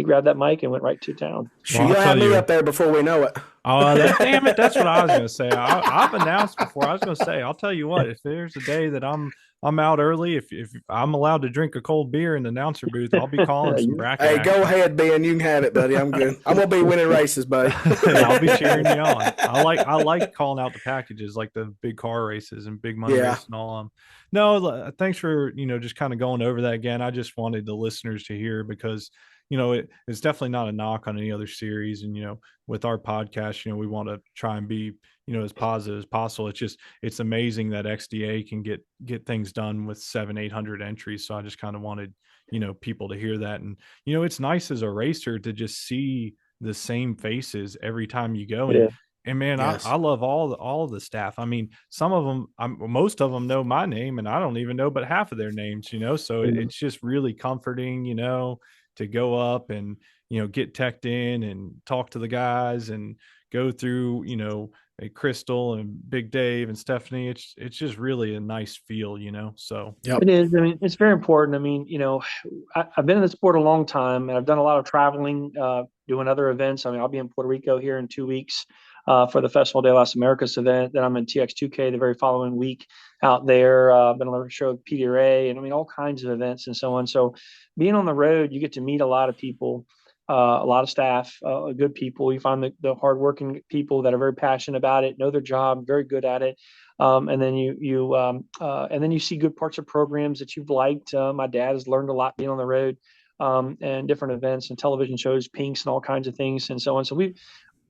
grabbed that mic and went right to town. Sure, Well, I'll you'll have tell me you. up there before we know it. Oh, damn it! That's what I was gonna say. I've announced before. I was gonna say, I'll tell you what. If there's a day that I'm out early, if I'm allowed to drink a cold beer in the announcer booth, I'll be calling some bracket Hey, go action. ahead, Ben. You can have it, buddy. I'm good. I'm gonna be winning races, buddy. I'll be cheering you on. I like calling out the packages, like the big car races and big money Yeah. race and all. No, thanks for just kind of going over that again. I just wanted the listeners to hear because it's definitely not a knock on any other series, and with our podcast, we want to try and be as positive as possible. It's amazing that XDA can get things done with 700-800 entries. So I just kind of wanted people to hear that, and it's nice as a racer to just see the same faces every time you go. It and is. and man, I Yes. love all of the staff. I mean, some of them, most of them know my name, and I don't even know but half of their names. So Mhm. it's just really comforting, to go up and get teched in and talk to the guys and go through a Crystal and Big Dave and Stephanie. It's just really a nice feel. So Yep. It is. I mean, it's very important. I mean, I've been in the sport a long time, and I've done a lot of traveling, doing other events. I mean, I'll be in Puerto Rico here in 2 weeks for the Festival de las Americas event. Then I'm in TX2K the very following week out there. Been on the show with Peter A, and I mean, all kinds of events and so on. So, being on the road, you get to meet a lot of people, a lot of staff, good people. You find the hardworking people that are very passionate about it, know their job, very good at it. And then and then you see good parts of programs that you've liked. My dad has learned a lot being on the road, and different events and television shows, Pinks and all kinds of things and so on. So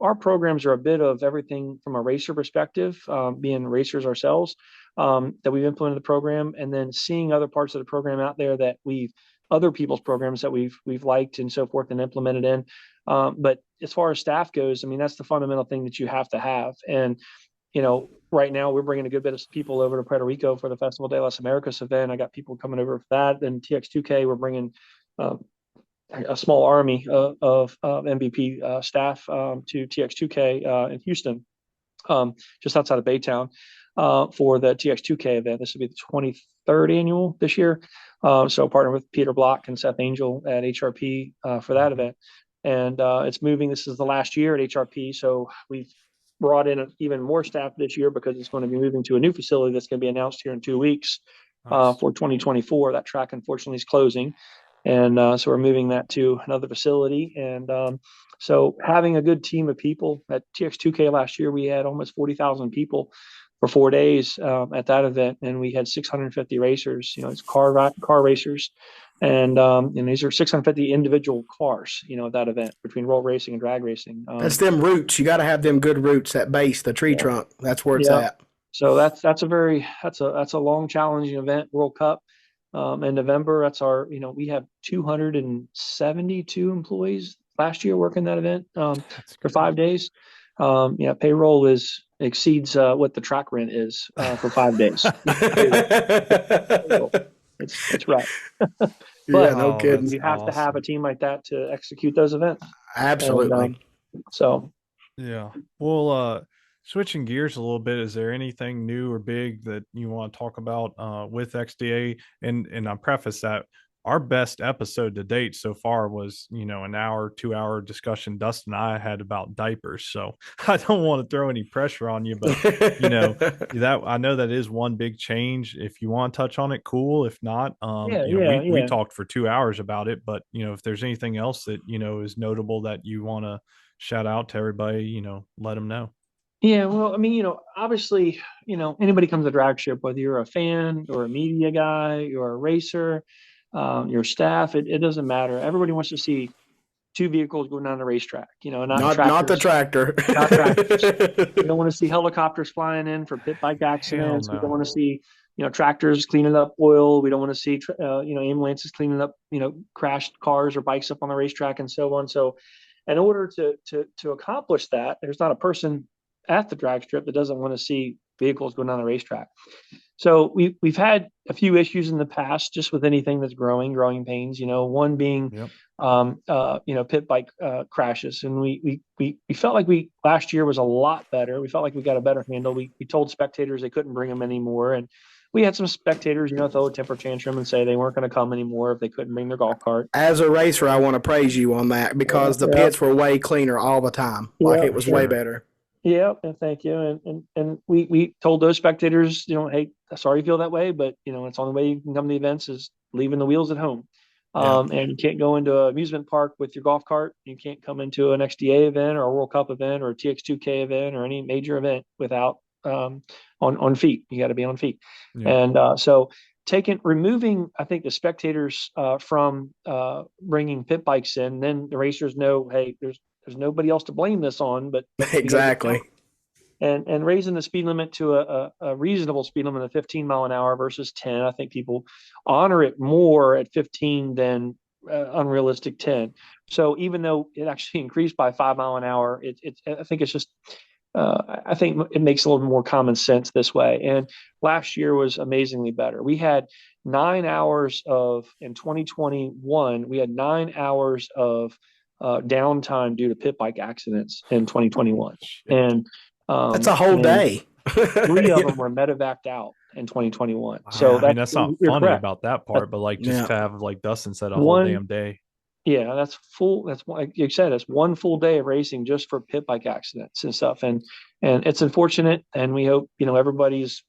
our programs are a bit of everything from a racer perspective, being racers ourselves, that we've implemented the program, and then seeing other parts of the program out there that other people's programs that we've liked and so forth and implemented in. But as far as staff goes, I mean, that's the fundamental thing that you have to have. And right now we're bringing a good bit of people over to Puerto Rico for the Festival de las Americas event. I got people coming over for that. Then TX2K, we're bringing a small army of MVP staff to TX2K in Houston, just outside of Baytown, for the TX2K event. This will be the 23rd annual this year. So partner with Peter Block and Seth Angel at HRP for that event. And it's moving. This is the last year at HRP. So we've brought in even more staff this year because it's going to be moving to a new facility that's going to be announced here in 2 weeks nice. for 2024. That track, unfortunately, is closing. And so we're moving that to another facility. And so having a good team of people at TX2K last year, we had almost 40,000 people for 4 days at that event, and we had 650 racers. It's car racers, and these are 650 individual cars. At that event between roll racing and drag racing. That's them roots. You got to have them good roots at base, the tree Yeah, trunk. That's where it's yeah. at. So that's a long, challenging event. World Cup in November. That's we have 272 employees last year working that event That's for good. 5 days. Payroll exceeds what the track rent is for 5 days. Payroll. It's right. Yeah, But no Oh, kidding. that's you have to have a awesome. team like that to execute those events. And Absolutely. so Yeah. Well, switching gears a little bit, is there anything new or big that you want to talk about with XDA? And I preface that our best episode to date so far was, an hour, 2 hour discussion Dustin and I had about diapers. So I don't want to throw any pressure on you, but that I know that is one big change. If you want to touch on it, cool. If not, we yeah. talked for 2 hours about it, but if there's anything else that is notable that you want to shout out to everybody, let them know. Yeah, well, I mean, obviously, anybody comes to drag strip, whether you're a fan or a media guy, you're a racer, your staff, it doesn't matter. Everybody wants to see two vehicles going down the racetrack, not Not the tractors, tractor. not tractors. We don't want to see helicopters flying in for pit bike Hell accidents. We don't no. want to see, tractors cleaning up oil. We don't want to see, ambulances cleaning up, crashed cars or bikes up on the racetrack and so on. So, in order to accomplish that, there's not a person at the drag strip that doesn't want to see vehicles going down the racetrack. So we've had a few issues in the past just with anything that's growing pains. One being Yep. pit bike crashes, and we felt like we last year was a lot better. We felt like we got a better handle. We told spectators they couldn't bring them anymore, and we had some spectators, throw a temper tantrum and say they weren't going to come anymore if they couldn't bring their golf cart. As a racer, I want to praise you on that because the Yeah, pits were way cleaner all the time. Like yeah, it was way Sure. better. yeah, and thank you. And we told those spectators, hey, sorry you feel that way, but it's the only way you can come to the events is leaving the wheels at home. Yeah. And you can't go into an amusement park with your golf cart. You can't come into an XDA event or a World Cup event or a TX2K event or any major event without on feet. You got to be on feet. Yeah. And so removing, I think, the spectators from bringing pit bikes in, then the racers know, hey, there's nobody else to blame this on, but we got to get Exactly. and raising the speed limit to a reasonable speed limit of 15 mile an hour versus 10. I think people honor it more at 15 than unrealistic 10. So even though it actually increased by 5 mile an hour, I think it's just I think it makes a little more common sense this way. And last year was amazingly better. We had 9 hours in 2021. We had 9 hours of downtime due to pit bike accidents in 2021, Shit. and That's a whole and day. 3 of them were medevaced out in 2021. So I mean, that's not you're funny correct. about that part, but like just Yeah. to have, like Dustin said, a whole One, damn day. yeah, that's full. That's like you said, it's one full day of racing just for pit bike accidents and stuff. And it's unfortunate. And we hope, everybody's,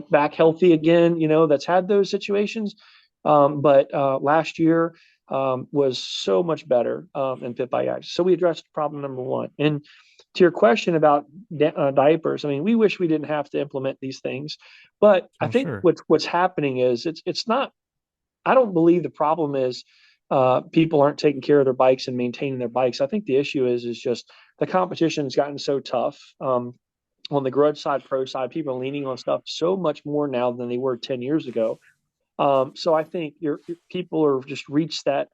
back healthy again, that's had those situations. But last year was so much better in pit bike accidents. So we addressed problem number one. And to your question about diapers, I mean, we wish we didn't have to implement these things, but I Oh, think sure. what's happening is it's not. I don't believe the problem is people aren't taking care of their bikes and maintaining their bikes. I think the issue is just the competition has gotten so tough. On the grudge side, pro side, people are leaning on stuff so much more now than they were 10 years ago. So I think your people are just reached that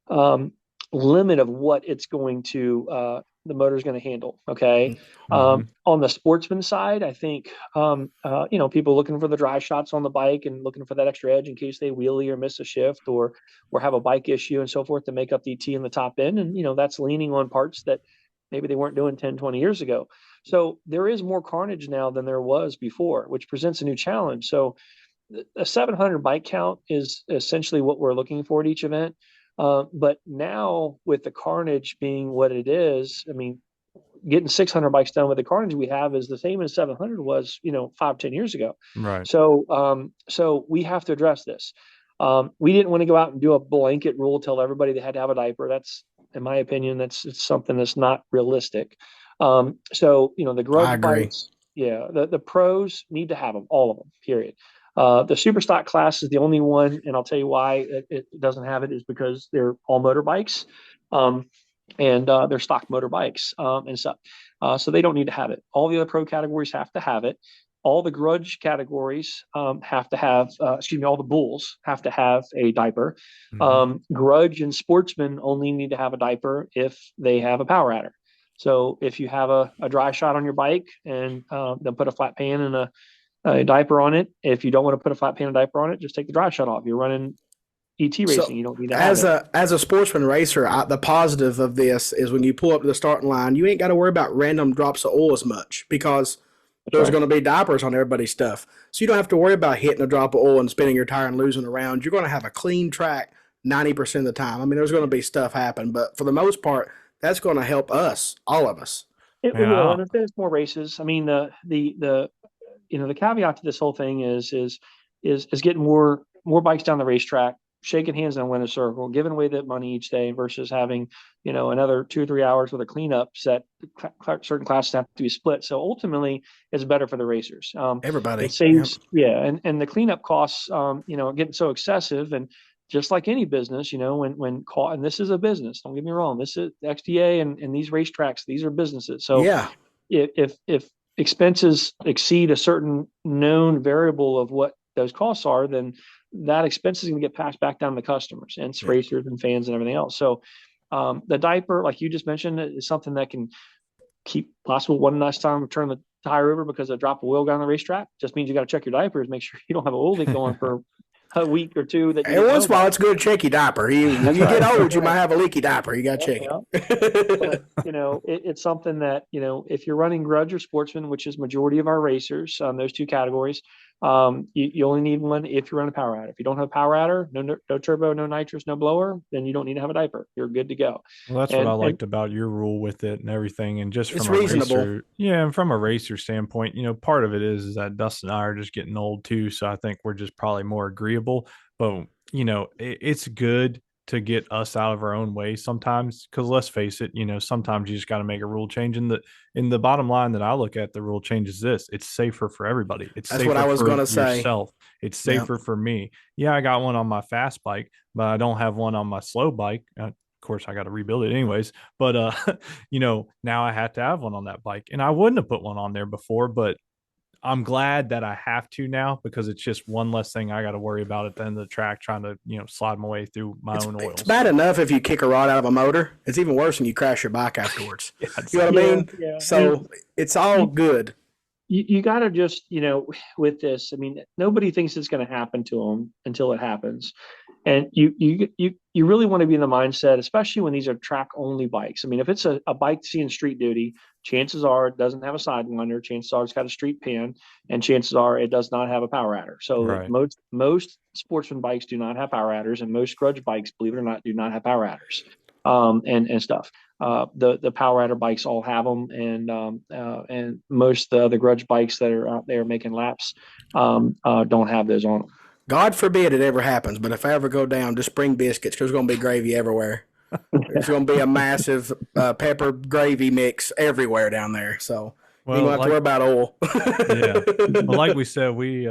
um, limit of what it's going to the motor's going to handle. Okay. Mhm. On the sportsman side, I think people looking for the dry shots on the bike and looking for that extra edge in case they wheelie or miss a shift or have a bike issue and so forth to make up the T in the top end. And that's leaning on parts that maybe they weren't doing 10, 20 years ago. So there is more carnage now than there was before, which presents a new challenge. So a 700 bike count is essentially what we're looking for at each event. But now with the carnage being what it is, I mean, getting 600 bikes done with the carnage we have is the same as 700 was, 5, 10 years ago. Right. So we have to address this. We didn't want to go out and do a blanket rule, tell everybody they had to have a diaper. That's, in my opinion, it's something that's not realistic. The I grudge agree. bikes, yeah, the pros need to have them, all of them, period. The super stock class is the only one, and I'll tell you why it doesn't have it is because they're all motorbikes, and they're stock motorbikes and stuff. So they don't need to have it. All the other pro categories have to have it. All the grudge categories have to have, all the bulls have to have a diaper. Mhm. Grudge and sportsmen only need to have a diaper if they have a power adder. So if you have a dry shot on your bike and then put a flat pan and a diaper on it. If you don't want to put a flat pan and diaper on it, just take the dry shot off. You're running ET racing. So You don't need to have as it. a sportsman racer, the positive of this is when you pull up to the starting line, you ain't got to worry about random drops of oil as much because That's there's right. going to be diapers on everybody's stuff. So you don't have to worry about hitting a drop of oil and spinning your tire and losing a round. You're going to have a clean track 90% of the time. I mean, there's going to be stuff happen, but for the most part, that's going to help us, all of us. It will, Yeah. and if there's more races, I mean, the caveat to this whole thing is getting more bikes down the racetrack, shaking hands in a winner's circle, giving away that money each day versus having another 2 or 3 hours with a cleanup set. Certain classes have to be split, so ultimately it's better for the racers. It Everybody. Yep. saves, yeah, and the cleanup costs, getting so excessive and. Just like any business, and this is a business. Don't get me wrong. This is XDA and these racetracks. These are businesses. So Yeah. if expenses exceed a certain known variable of what those costs are, then that expense is going to get passed back down to customers and Yeah. racers and fans and everything else. So the diaper, like you just mentioned, is something that can keep possible one last time turn tire over because a drop of oil got on the racetrack, just means you got to check your diapers, make sure you don't have an oil leak going for a week or two that you Every didn't know once in a while, about. it's good to check your diaper. When That's you get right. old, That's you might right. have a leaky diaper. You got to check Yeah. But it. it's something that, if you're running grudge or sportsman, which is majority of our racers, those two categories, you only need one if you run a power adder. If you don't have a power adder, no turbo, no nitrous, no blower, then you don't need to have a diaper. You're good to go. Well, that's what I And liked about your rule with it and everything. And just It's from a reasonable. racer, yeah, and from a racer standpoint, part of it is that Dustin and I are just getting old too. So I think we're just probably more agreeable. But, it's good to get us out of our own way sometimes. Cause let's face it, sometimes you just got to make a rule change. In the bottom line that I look at, the rule change is this: it's safer for everybody. It's That's what I safer was for gonna say. yourself. It's Yeah. safer for me. Yeah, I got one on my fast bike, but I don't have one on my slow bike. Course I got to rebuild it anyways, but now I have to have one on that bike, and I wouldn't have put one on there before, but I'm glad that I have to now, because it's just one less thing I got to worry about at the end of the track, trying to slide my way through my It's own it's oils. bad enough if you kick a rod out of a motor. It's even worse when you crash your bike afterwards. Yeah, You know what I yeah, mean? yeah. I mean, So it's all you, good. you got to just, with this, I mean, nobody thinks it's going to happen to them until it happens. And you really want to be in the mindset, especially when these are track only bikes. I mean, if it's a bike seeing street duty, chances are it doesn't have a sidewinder, chances are it's got a street pin, and chances are it does not have a power adder. So right. most sportsman bikes do not have power adders, and most grudge bikes, believe it or not, do not have power adders, and stuff. The power adder bikes all have them, and most of the other grudge bikes that are out there making laps don't have those on them. God forbid it ever happens, but if I ever go down, just bring biscuits because there's going to be gravy everywhere. There's going to be a massive pepper gravy mix everywhere down there. So you ain't Well, going to have to worry about oil. yeah. Well, like we said, we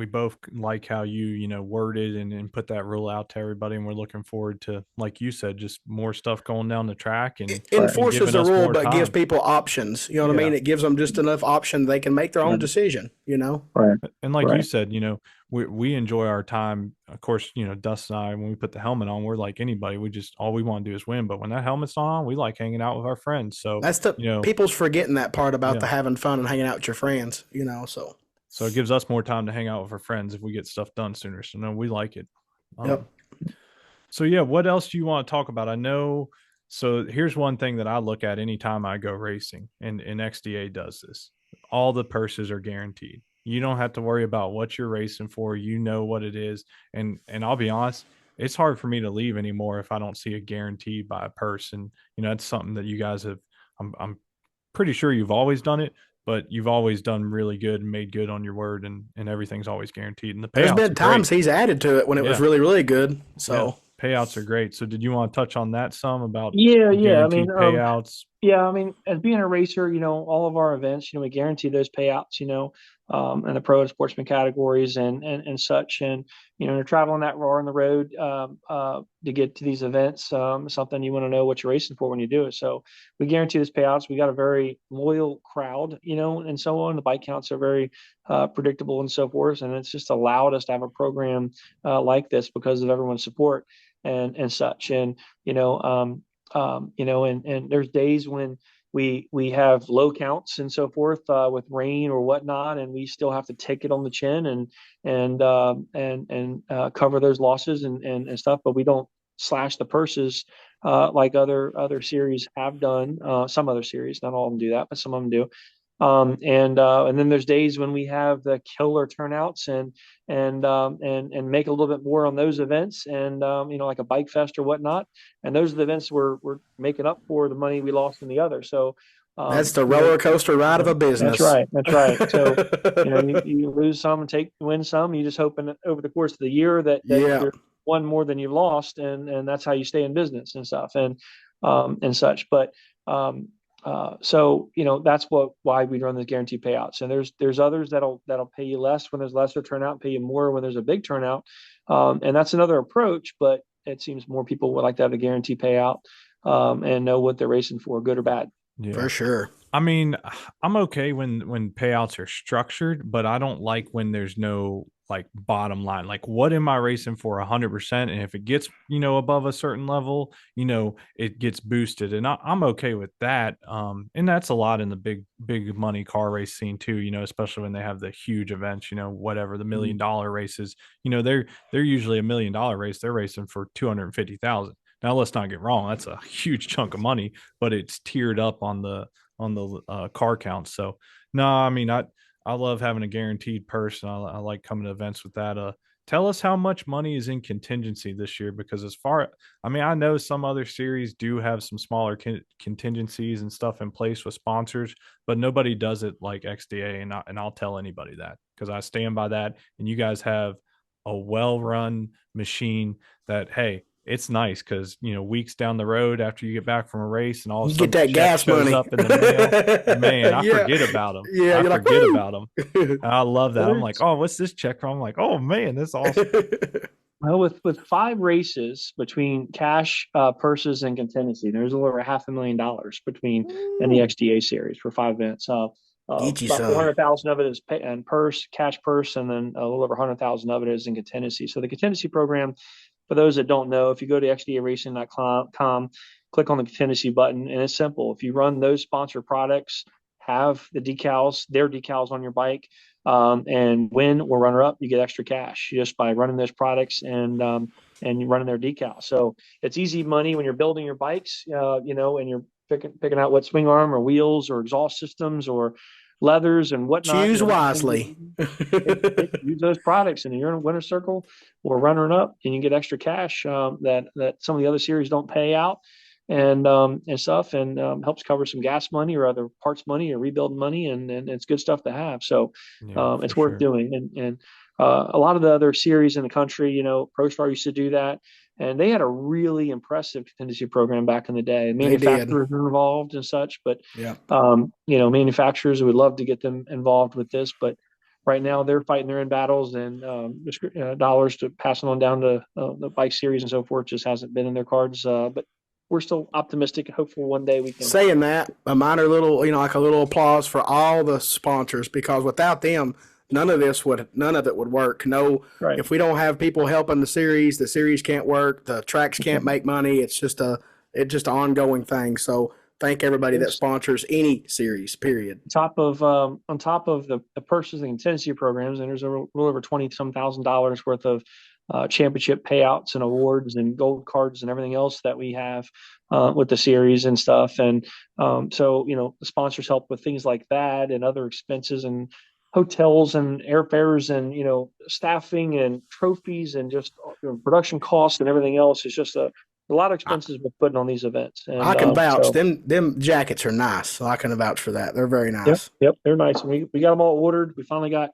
both like how worded and put that rule out to everybody, and we're looking forward to, like you said, just more stuff going down the track and, It Right. and enforces giving the us rule, more but gives time. people options. You know what I Yeah. mean? It gives them just enough option they can make their own Right. decision. Right. And like you Right. said, we enjoy our time. Of course, Dust and I, when we put the helmet on, we're like anybody. We just, all we want to do is win. But when that helmet's on, we like hanging out with our friends. So, That's the people's forgetting that part about yeah. the having fun and hanging out with your friends. So So it gives us more time to hang out with our friends if we get stuff done sooner. So no, we like it. Yep. So yeah, what else do you want to talk about? I know. So here's one thing that I look at anytime I go racing, and XDA does this. All the purses are guaranteed. You don't have to worry about what you're racing for. You know what it is. And I'll be honest, it's hard for me to leave anymore if I don't see a guarantee by a purse. And that's something that you guys have. I'm pretty sure you've always done it, but you've always done really good and made good on your word, and everything's always guaranteed. And the there's payouts been are great. times he's added to it when it was Yeah. really, really good. So Yeah. Payouts are great. So did you want to touch on that some about Yeah. Yeah. I mean, guaranteed payouts? yeah, I mean, as being a racer, all of our events, we guarantee those payouts, and the pro and sportsman categories and such. And, you're traveling that far on the road to get to these events, something you want to know what you're racing for when you do it. So we guarantee those payouts. We got a very loyal crowd, and so on. The bike counts are very predictable and so forth. And it's just allowed us to have a program like this because of everyone's support and such. And, and there's days when we have low counts and so forth with rain or whatnot, and we still have to take it on the chin and cover those losses and stuff, but we don't slash the purses like other series have done. Some other series, not all of them do that, but some of them do. And then there's days when we have the killer turnouts and make a little bit more on those events, and like a bike fest or whatnot. And those are the events we're making up for the money we lost in the other. So that's the roller coaster ride of a that's business. right. That's right. So you lose some and win some. You just hoping that over the course of the year that Yeah. you're won more than you lost, and that's how you stay in business and stuff and such. But so that's why we run the guaranteed payouts. And there's others that'll pay you less when there's lesser turnout, pay you more when there's a big turnout, and that's another approach. But it seems more people would like to have a guaranteed payout and know what they're racing for, good or bad. Yeah. For sure. I mean, I'm okay when payouts are structured, but I don't like when there's no like bottom line. Like, what am I racing for 100%? And if it gets, above a certain level, it gets boosted. And I'm okay with that. And that's a lot in the big money car race scene too, especially when they have the huge events, whatever the $1 million races, they're usually $1 million race. They're racing for 250,000. Now, let's not get wrong. That's a huge chunk of money, but it's tiered up on the car count. So no, I mean, I love having a guaranteed purse, and I like coming to events with that. Tell us how much money is in contingency this year, because I mean, I know some other series do have some smaller contingencies and stuff in place with sponsors, but nobody does it like XDA, and I'll tell anybody that because I stand by that. And you guys have a well-run machine that, hey, it's nice because weeks down the road after you get back from a race and all of a You get sudden the that check gas shows money. up in the mail, man, I Yeah. forget about them. Yeah. I You're like, forget woo. about them. And I love that. I'm like, oh, what's this check from? I'm like, oh man, that's awesome. Well, with 5 races between cash, purses, and contingency, there's a little over $500,000 between and the XDA series for 5 events. Get you About some. 400,000 of it is pay and purse, cash purse, and then a little over 100,000 of it is in contingency. So the contingency program, for those that don't know, if you go to xdaracing.com, click on the contingency button, and it's simple. If you run those sponsored products, have the decals, their decals on your bike, and win or runner up, you get extra cash just by running those products and running their decals. So it's easy money when you're building your bikes, and you're picking out what swing arm or wheels or exhaust systems or leathers and whatnot. Choose What wisely. use those products, and you're in a winner circle or runner up, and you get extra cash that some of the other series don't pay out, and stuff, and helps cover some gas money or other parts money or rebuild money, and it's good stuff to have. So Yeah, for it's worth sure. doing, and a lot of the other series in the country, ProStar used to do that. And they had a really impressive contingency program back in the day. They did. Manufacturers were involved and such, but Yeah. manufacturers would love to get them involved with this, but right now they're fighting their own battles, and dollars to passing on down to the bike series and so forth just hasn't been in their cards. But we're still optimistic, hopeful one day we can. Saying that, a minor little, like a little applause for all the sponsors, because without them, none of it would work. No, Right. if we don't have people helping the series can't work, the tracks can't make money. It's just an ongoing thing. So thank everybody that sponsors any series, period. On top of the purchasing and contingency programs, and there's a little over 20 some $1,000s worth of championship payouts and awards and gold cards and everything else that we have with the series and stuff. And so, the sponsors help with things like that and other expenses and hotels and airfares and, staffing and trophies and just production costs and everything else. It's just a lot of expenses we're putting on these events. And I can vouch. so, Them jackets are nice. So I can vouch for that. They're very nice. Yep, they're nice. And we got them all ordered. We finally got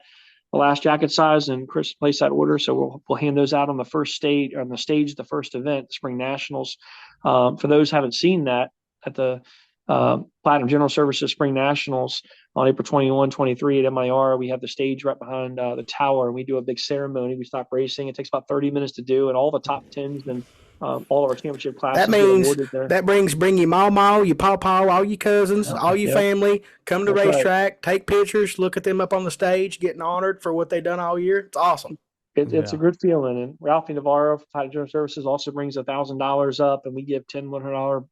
the last jacket size, and Chris placed that order, so we'll hand those out on the first stage, the first event, the Spring Nationals. For those who haven't seen that, at the Platinum General Services Spring Nationals on April 21, 23 at MIR, we have the stage right behind the tower, and we do a big ceremony. We stop racing. It takes about 30 minutes to do, and all the top tens and all of our championship classes That means get awarded there. that bring your mama, your pawpaw, all your cousins, all your family, come to That's right. racetrack, take pictures, look at them up on the stage, getting honored for what they've done all year. It's awesome. It's a Yeah. good feeling. And Ralphie Navarro from Title General Services also brings $1,000 up, and we give 10 $100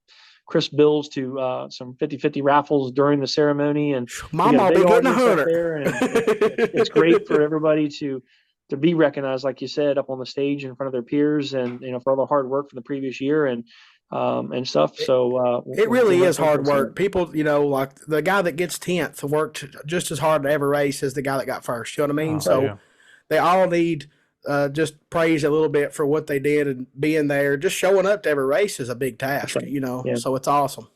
crisp bills to some 50-50 raffles during the ceremony. And we got Mama a will big be getting a audience up hundred. there, and it's great for everybody to be recognized, like you said, up on the stage in front of their peers, and for all the hard work from the previous year and stuff. So It really we'll is hard make this work. People, like the guy that gets 10th worked just as hard to every race as the guy that got first. You know what I mean? Oh, So yeah. they all need just praise a little bit for what they did and being there. Just showing up to every race is a big task, right. Yeah. So it's awesome.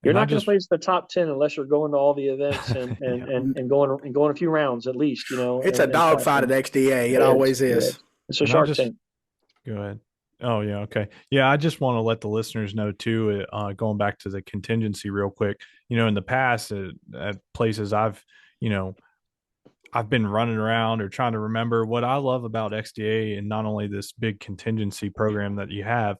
You're And I not going to just, place the top 10 unless you're going to all the events and yeah. going a few rounds at least. It's a and dogfight at XDA. It always is. It's a And I Shark just Tank. Go ahead. Oh, yeah. Okay. Yeah. I just want to let the listeners know too, going back to the contingency real quick, in the past at places you know, I've been running around or trying to remember what I love about XDA, and not only this big contingency program that you have,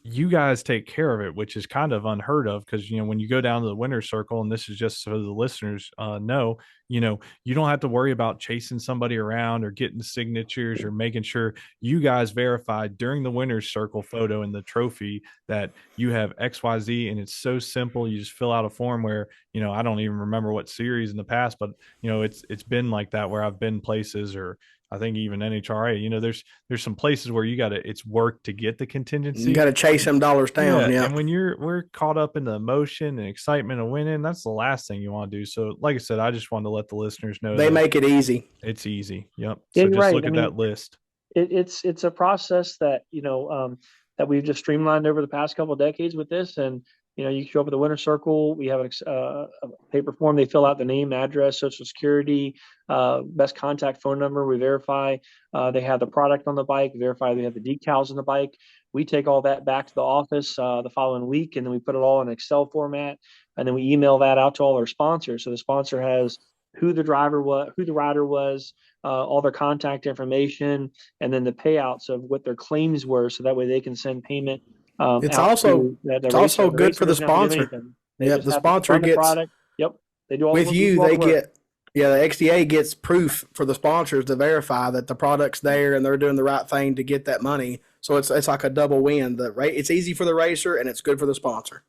you guys take care of it, which is kind of unheard of because, when you go down to the winner's circle, and this is just so the listeners know, you don't have to worry about chasing somebody around or getting signatures or making sure you guys verified during the winner's circle photo and the trophy that you have XYZ. And it's so simple. You just fill out a form where, I don't even remember what series in the past, but it's been like that where I've been places, or I think even NHRA, there's some places where it's work to get the You contingency. got to chase them dollars Yeah, down. Yeah. and when we're caught up in the emotion and excitement of winning, that's the last thing you want to do. So, like I said, I just wanted to let the listeners know They that make it easy. it's easy. Yep. Yeah, So you're just right. look I at mean, that list. it's a process that that we've just streamlined over the past couple of decades with this. And you show up at the winner circle. We have a paper form. They fill out the name, address, social security, best contact phone number. We verify they have the product on the bike. Verify they have the decals on the bike. We take all that back to the office the following week, and then we put it all in Excel format, and then we email that out to all our sponsors. So the sponsor has who the driver was, who the rider was, all their contact information, and then the payouts of what their claims were, so that way they can send payment It's out also to the it's racer. also The good racer for the doesn't have to do sponsor. anything. They Yeah, just the have to sponsor run the gets product. Yep, they do all with the, you. all the They work. get the XDA gets proof for the sponsors to verify that the product's there and they're doing the right thing to get that money. So it's like a double win. It's easy for the racer and it's good for the sponsor.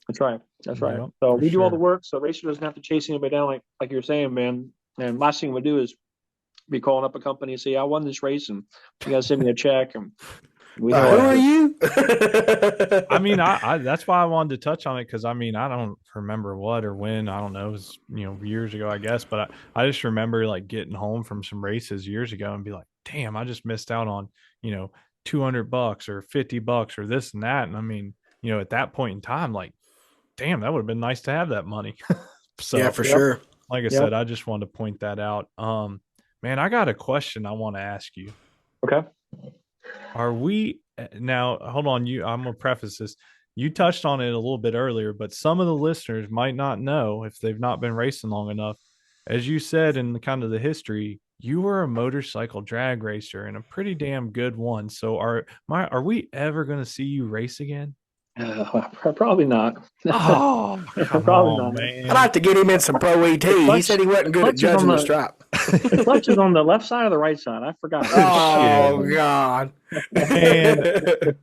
That's right. That's right. Yep, So for we do all the sure. work, so the racer doesn't have to chase anybody down like you're saying, man. And last thing we do is be calling up a company and say, "I won this race, and you got to send me a check." And we know Who our are you? I mean, I that's why I wanted to touch on it, because I mean, I don't remember what or when. I don't know. It was years ago, I guess. But I just remember like getting home from some races years ago and be like, damn, I just missed out on you know $200 or $50 or this and that. And I mean, at that point in time, like, damn, that would have been nice to have that money. Yeah, So, for yep, sure. like I yep. said, I just wanted to point that out. Man, I got a question I want to ask you. Okay. Are we now? Hold on, I'm gonna preface this. You touched on it a little bit earlier, but some of the listeners might not know if they've not been racing long enough. As you said in the kind of the history, you were a motorcycle drag racer and a pretty damn good one. So are we ever going to see you race again? Probably not. Oh, come Probably on, not. I'd man. like to get him in some Pro ET. The He clutch, said he wasn't good at clutch is on judging the stripe. the clutch is on the left side or the right side. I forgot. Shit, Oh God. man.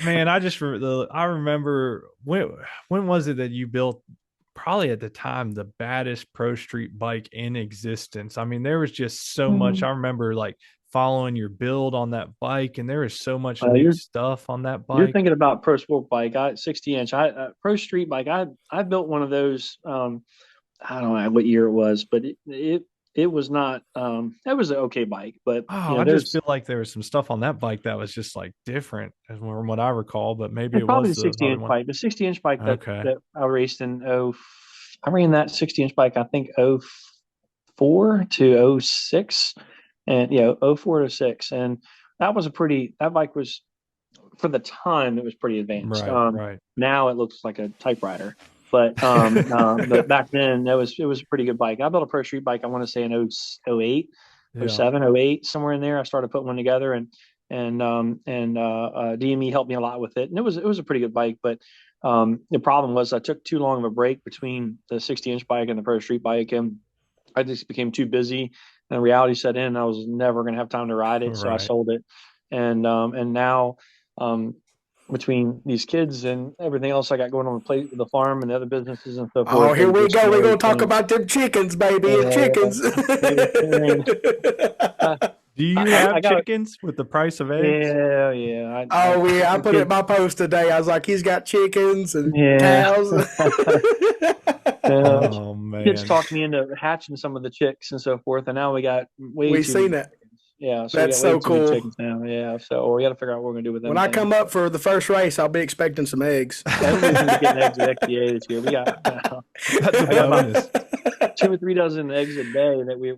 Man, I remember when was it that you built, probably at the time, the baddest pro street bike in existence. I mean, there was just so much. I remember like following your build on that bike, and there was so much neat You're stuff on that you're bike. thinking about pro sport bike. I 60 inch. Pro street bike. I built one of those. I don't know what year it was, but it was not. It was an okay bike, but Oh, I just there's feel like there was some stuff on that bike that was just like different from what I recall, but maybe it's it probably was the the 60 other inch one. bike. The 60 inch bike that Okay. that I raced in. I ran that 60 inch bike. I think 04 to 06, and 04 to 06, and that bike was, for the time, it was pretty advanced. Right, right. Now it looks like a typewriter, but but back then it was a pretty good bike. I built a pro street bike. I want to say in 08, Yeah. 07, 08, somewhere in there. I started putting one together, and DME helped me a lot with it, and it was a pretty good bike. But the problem was I took too long of a break between the 60-inch bike and the pro street bike, and I just became too busy, and reality set in. I was never going to have time to ride it, so I Right. sold it. And now, um, between these kids and everything else I got going on the plate with the farm and the other businesses and so Oh, forth, here it we just go. We're really gonna talk changed. about them chickens, baby. It's Yeah, chickens. uh, Do you I have got chickens with the price of eggs? yeah. Oh yeah, I The put it in kids, my post today. I was like, he's got chickens and yeah. cows. Yeah. Oh Kids man. talked me into hatching some of the chicks and so forth, and now we got way We too many seen it. chickens. Yeah, so we That's got way so too many cool. chickens now. Yeah, so we got to figure out what we're gonna do with When them I things. come up for the first race, I'll be expecting some eggs. Everybody's gonna be getting eggs at XDA this year. That's a I got about bonus. 2 or 3 dozen eggs a day that we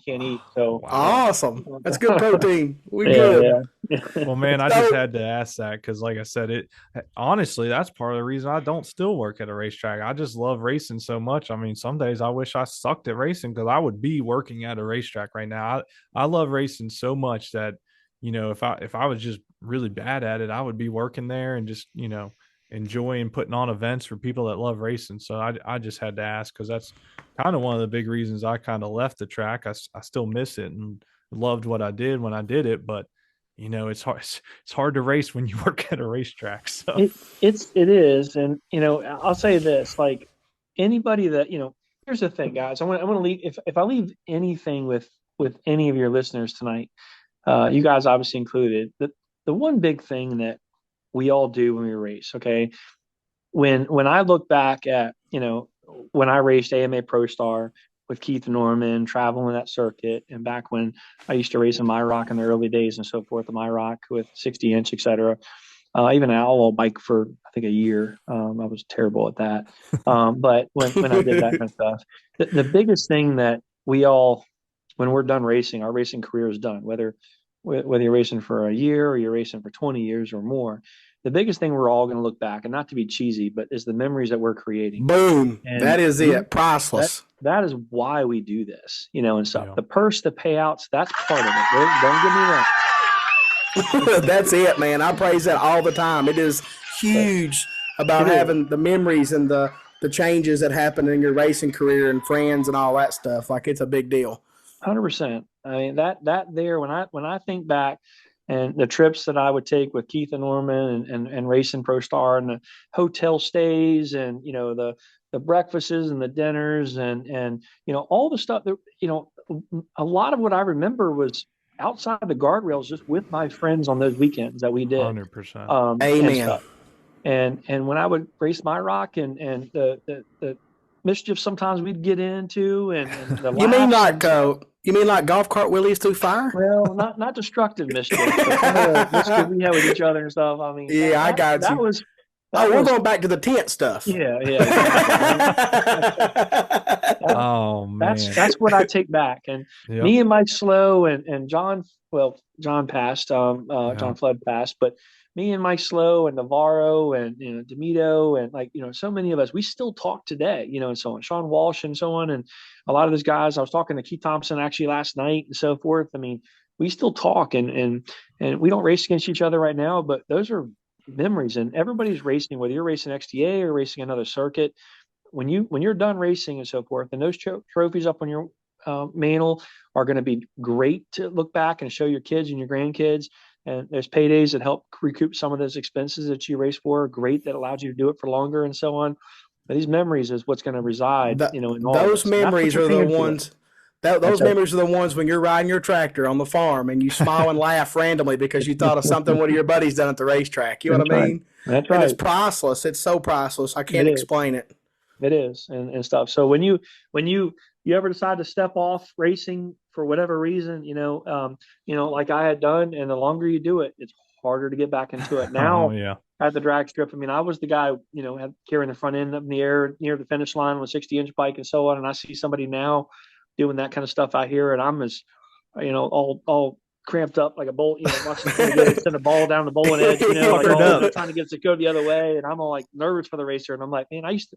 can't eat. So Wow. Awesome. That's good protein. We good. yeah, yeah. Well, man, I just So had to ask that because, like I said, honestly, that's part of the reason I don't still work at a racetrack. I just love racing so much. I mean, some days I wish I sucked at racing because I would be working at a racetrack right now. I love racing so much that if I was just really bad at it, I would be working there and just enjoying putting on events for people that love racing. So I just had to ask because that's kind of one of the big reasons I kind of left the track. I still miss it and loved what I did when I did it, but it's hard. It's hard to race when you work at a racetrack. So It is, and I'll say this: like anybody that here's the thing, guys. I want to leave if I leave anything with any of your listeners tonight, you guys obviously included. The one big thing that we all do when we race, okay? When I look back at when I raced AMA Pro Star with Keith Norman, traveling that circuit, and back when I used to race in my rock in the early days and so forth, in my rock with 60 inch, etc. Even an outlaw bike for I think a year. I was terrible at that. But when I did that kind of stuff, the biggest thing that we all, when we're done racing, our racing career is done. Whether you're racing for a year or you're racing for 20 years or more, the biggest thing we're all going to look back, and not to be cheesy, but is the memories that we're creating. Boom. And that is it. Priceless. That is why we do this, and stuff. Yeah. The purse, the payouts, that's part of it. Don't get me wrong. That's it, man. I praise that all the time. It is huge about having the memories and the changes that happen in your racing career and friends and all that stuff. Like, it's a big deal. 100%. I mean, that there, when I think back and the trips that I would take with Keith and Norman and racing Pro Star, and the hotel stays, and the breakfasts and the dinners, and all the stuff that a lot of what I remember was outside the guardrails, just with my friends on those weekends that we did. 100%. Amen. And when I would race my rock and the mischief sometimes we'd get into, and the you mean like golf cart wheelies through fire? Well, not destructive mischief, but some of the mischief we had with each other and stuff. I mean, yeah, I got you. We're going back to the tent stuff. Yeah. Oh man, that's what I take back. And me and Mike Slow and John. Well, John passed. John Flood passed, but me and Mike Slow and Navarro and DeMito and so many of us, we still talk today. And so on. Sean Walsh and so on, and a lot of those guys. I was talking to Keith Thompson actually last night and so forth. I mean, we still talk and we don't race against each other right now, but those are memories. And everybody's racing, whether you're racing XDA or racing another circuit. When you're done racing and so forth, and those trophies up on your mantle are going to be great to look back and show your kids and your grandkids. And there's paydays that help recoup some of those expenses that you race for. Great, that allows you to do it for longer and so on. But these memories is what's going to reside. In all those memories are the ones. Those memories are the ones when you're riding your tractor on the farm and you smile and laugh randomly because you thought of something one of your buddies done at the racetrack. You know what I mean? That's right. And it's priceless. It's so priceless. I can't explain it. It is and stuff. So when you ever decide to step off racing for whatever reason, like I had done, and the longer you do it, it's harder to get back into it. Now at the drag strip, I mean, I was the guy, carrying the front end up in the air near the finish line with 60-inch bike and so on. And I see somebody now doing that kind of stuff out here, and I'm as, all cramped up like a bull, watching somebody send a ball down the bowling edge, trying to get it to go the other way, and I'm all like nervous for the racer, and I'm like, man, I used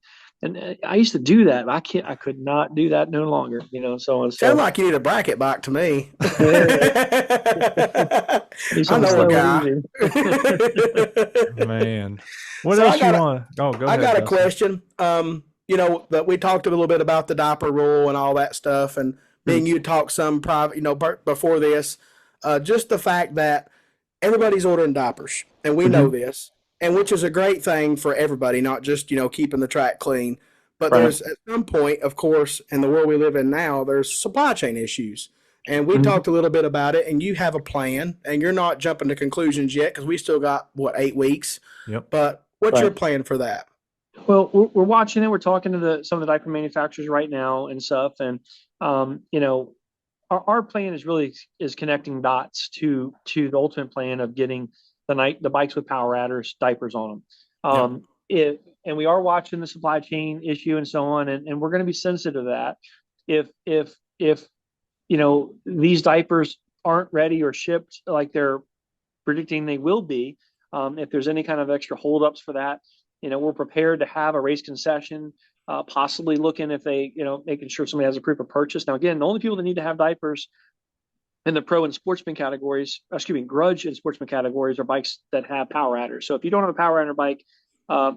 to do that, but I could not do that no longer, so and so. Sounds like you need a bracket bike to me. I know a guy. Man, what else you want? Oh, go ahead. I got a question. That we talked a little bit about the diaper rule and all that stuff, and being you talked some private, before this. Just the fact that everybody's ordering diapers, and we know this, and which is a great thing for everybody, not just, keeping the track clean. But there's, at some point, of course, in the world we live in now, there's supply chain issues. And we talked a little bit about it, and you have a plan, and you're not jumping to conclusions yet because we still got, 8 weeks? Yep. But what's your plan for that? Well, we're watching it. We're talking to some of the diaper manufacturers right now and stuff. And, our plan is connecting dots to the ultimate plan of getting the bikes with power adders, diapers on them. And we are watching the supply chain issue and so on, and we're going to be sensitive to that. If these diapers aren't ready or shipped like they're predicting they will be, if there's any kind of extra holdups for that, we're prepared to have a race concession. Possibly looking if they, making sure somebody has a proof of purchase. Now, again, the only people that need to have diapers in the pro and sportsman categories, grudge and sportsman categories, are bikes that have power adders. So if you don't have a power adder bike,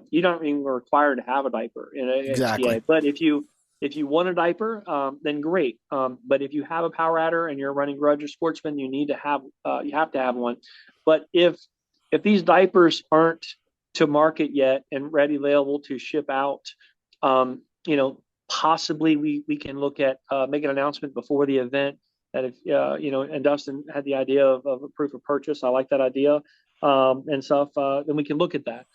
you don't even required to have a diaper in a Exactly. XDA. But if you want a diaper, then great. But if you have a power adder and you're running Grudge or Sportsman, you have to have one. But if these diapers aren't to market yet and ready available to ship out, possibly we can look at make an announcement before the event that if and Dustin had the idea of a proof of purchase. I like that idea and stuff. Then we can look at that.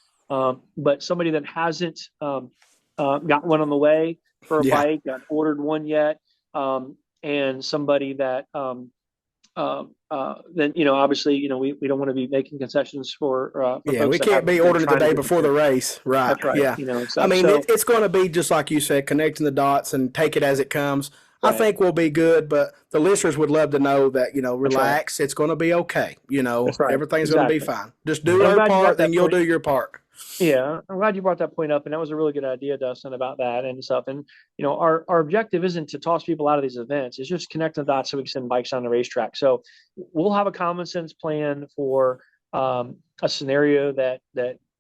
But somebody that hasn't got one on the way for a Yeah. bike, got ordered one yet, and somebody that then obviously we don't want to be making concessions for Yeah, folks we that can't have be been ordering the trying to day get before the race. Right. That's right. Yeah. And I stuff. mean, So it's going to be just like you said, connecting the dots and take it as it comes. I right. think we'll be good, but the listeners would love to know that, That's right. relax. It's going to be okay. That's right. Everything's going to be Exactly. fine. Just And do I'm our glad you brought part, then that you'll point. do your part. Yeah, I'm glad you brought that point up, and that was a really good idea, Dustin, about that and stuff. And our objective isn't to toss people out of these events; it's just connect the dots so we can send bikes on the racetrack. So we'll have a common sense plan for a scenario that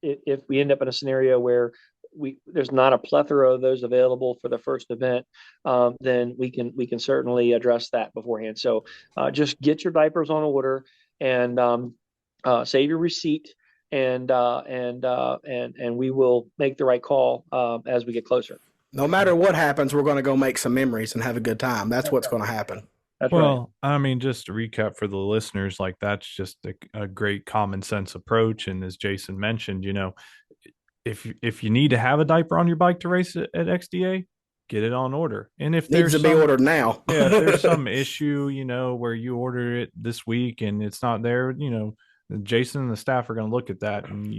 if we end up in a scenario where there's not a plethora of those available for the first event, then we can certainly address that beforehand. So just get your diapers on order and save your receipt and we will make the right call as we get closer. No matter what happens, we're going to go make some memories and have a good time. That's what's going to happen. That's right. Well, I mean, just to recap for the listeners, like that's just a great common sense approach. And as Jason mentioned, if you need to have a diaper on your bike to race at XDA, get it on order. And if Needs there's to be ordered now. yeah, if there's some issue, where you order it this week and it's not there, Jason and the staff are going to look at that, and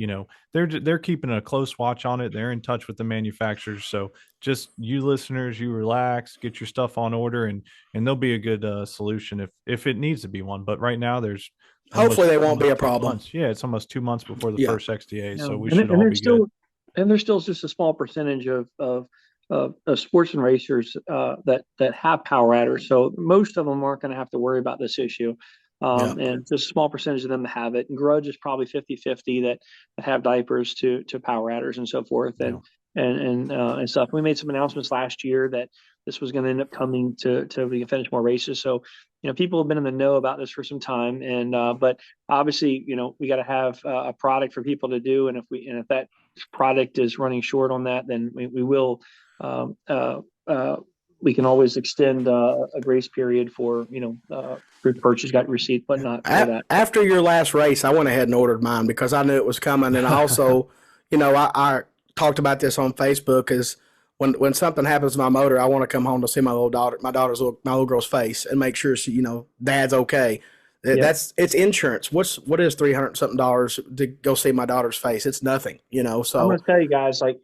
they're keeping a close watch on it. They're in touch with the manufacturers, so just you listeners, you relax, get your stuff on order, and there'll be a good solution if it needs to be one. But right now, there's Hopefully, they won't be a almost 2 problem. months. Yeah, it's almost 2 months before the Yeah. first XDA, so we and should all there's be still good. and there's still just a small percentage of sports and racers that have power adders. So most of them aren't going to have to worry about this issue. And just a small percentage of them have it. And Grudge is probably 50-50 that have diapers to power adders and so forth and stuff. We made some announcements last year that this was going to end up coming to we can finish more races. So people have been in the know about this for some time, and but obviously we got to have a product for people to do, and if that product is running short on that, then we will. We can always extend a grace period for proof purchase, got receipt, but not for that. After your last race, I went ahead and ordered mine because I knew it was coming, and I also, I talked about this on Facebook. Is when something happens to my motor, I want to come home to see my little girl's face and make sure she, Dad's okay. It's insurance. What is $300 something to go see my daughter's face? It's nothing, So I'm going to tell you guys, like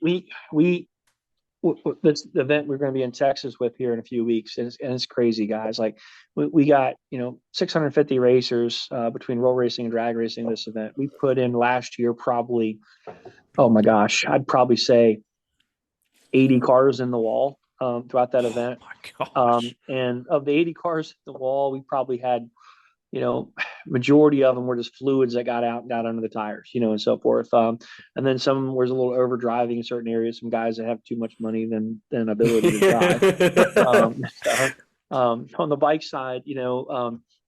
this event we're going to be in Texas with here in a few weeks, and it's crazy, guys. Like we got 650 racers between roll racing and drag racing. This event we put in last year probably, oh my gosh, I'd probably say 80 cars in the wall throughout that event. Oh my gosh. And of the 80 cars in the wall, we probably had majority of them were just fluids that got out and got under the tires, and so forth. And then some was a little overdriving in certain areas. Some guys that have too much money than ability to drive. On the bike side,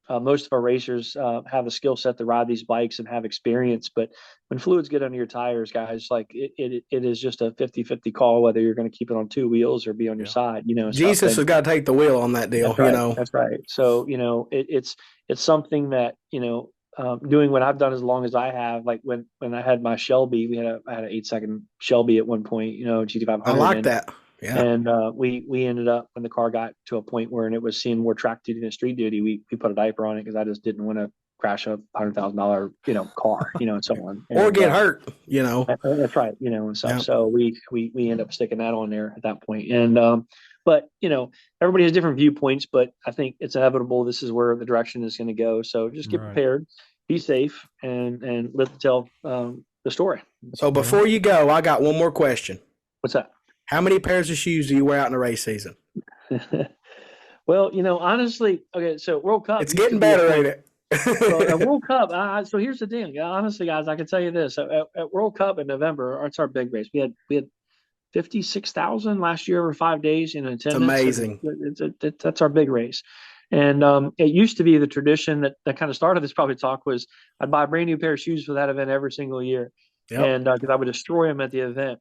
most of our racers have the skill set to ride these bikes and have experience. But when fluids get under your tires, guys, like it is just a 50-50 call whether you're going to keep it on two wheels or be on your side. Jesus has got to take the wheel on that deal. That's right. So it's something that doing what I've done as long as I have. Like when I had my Shelby, I had an 8-second Shelby at one point. GT500. I like that. Yeah. And we ended up, when the car got to a point where it was seeing more track duty than street duty, we put a diaper on it because I just didn't want to crash a $100,000 car, and so on. Or get hurt, That's right, and stuff. Yeah. So we end up sticking that on there at that point. And but everybody has different viewpoints, but I think it's inevitable. This is where the direction is going to go. So just get prepared, be safe, and let tell the story. So before you go, I got one more question. What's that? How many pairs of shoes do you wear out in the race season? Well, honestly, okay, so World Cup. It's getting better, ain't it? Well, at World Cup, so here's the thing. Honestly, guys, I can tell you this: at World Cup in November, it's our big race. We had 56,000 last year over 5 days in It's attendance, and amazing. that's our big race. And it used to be the tradition that kind of started this probably talk was I'd buy a brand new pair of shoes for that event every single year, Yep. and because I would destroy them at the event.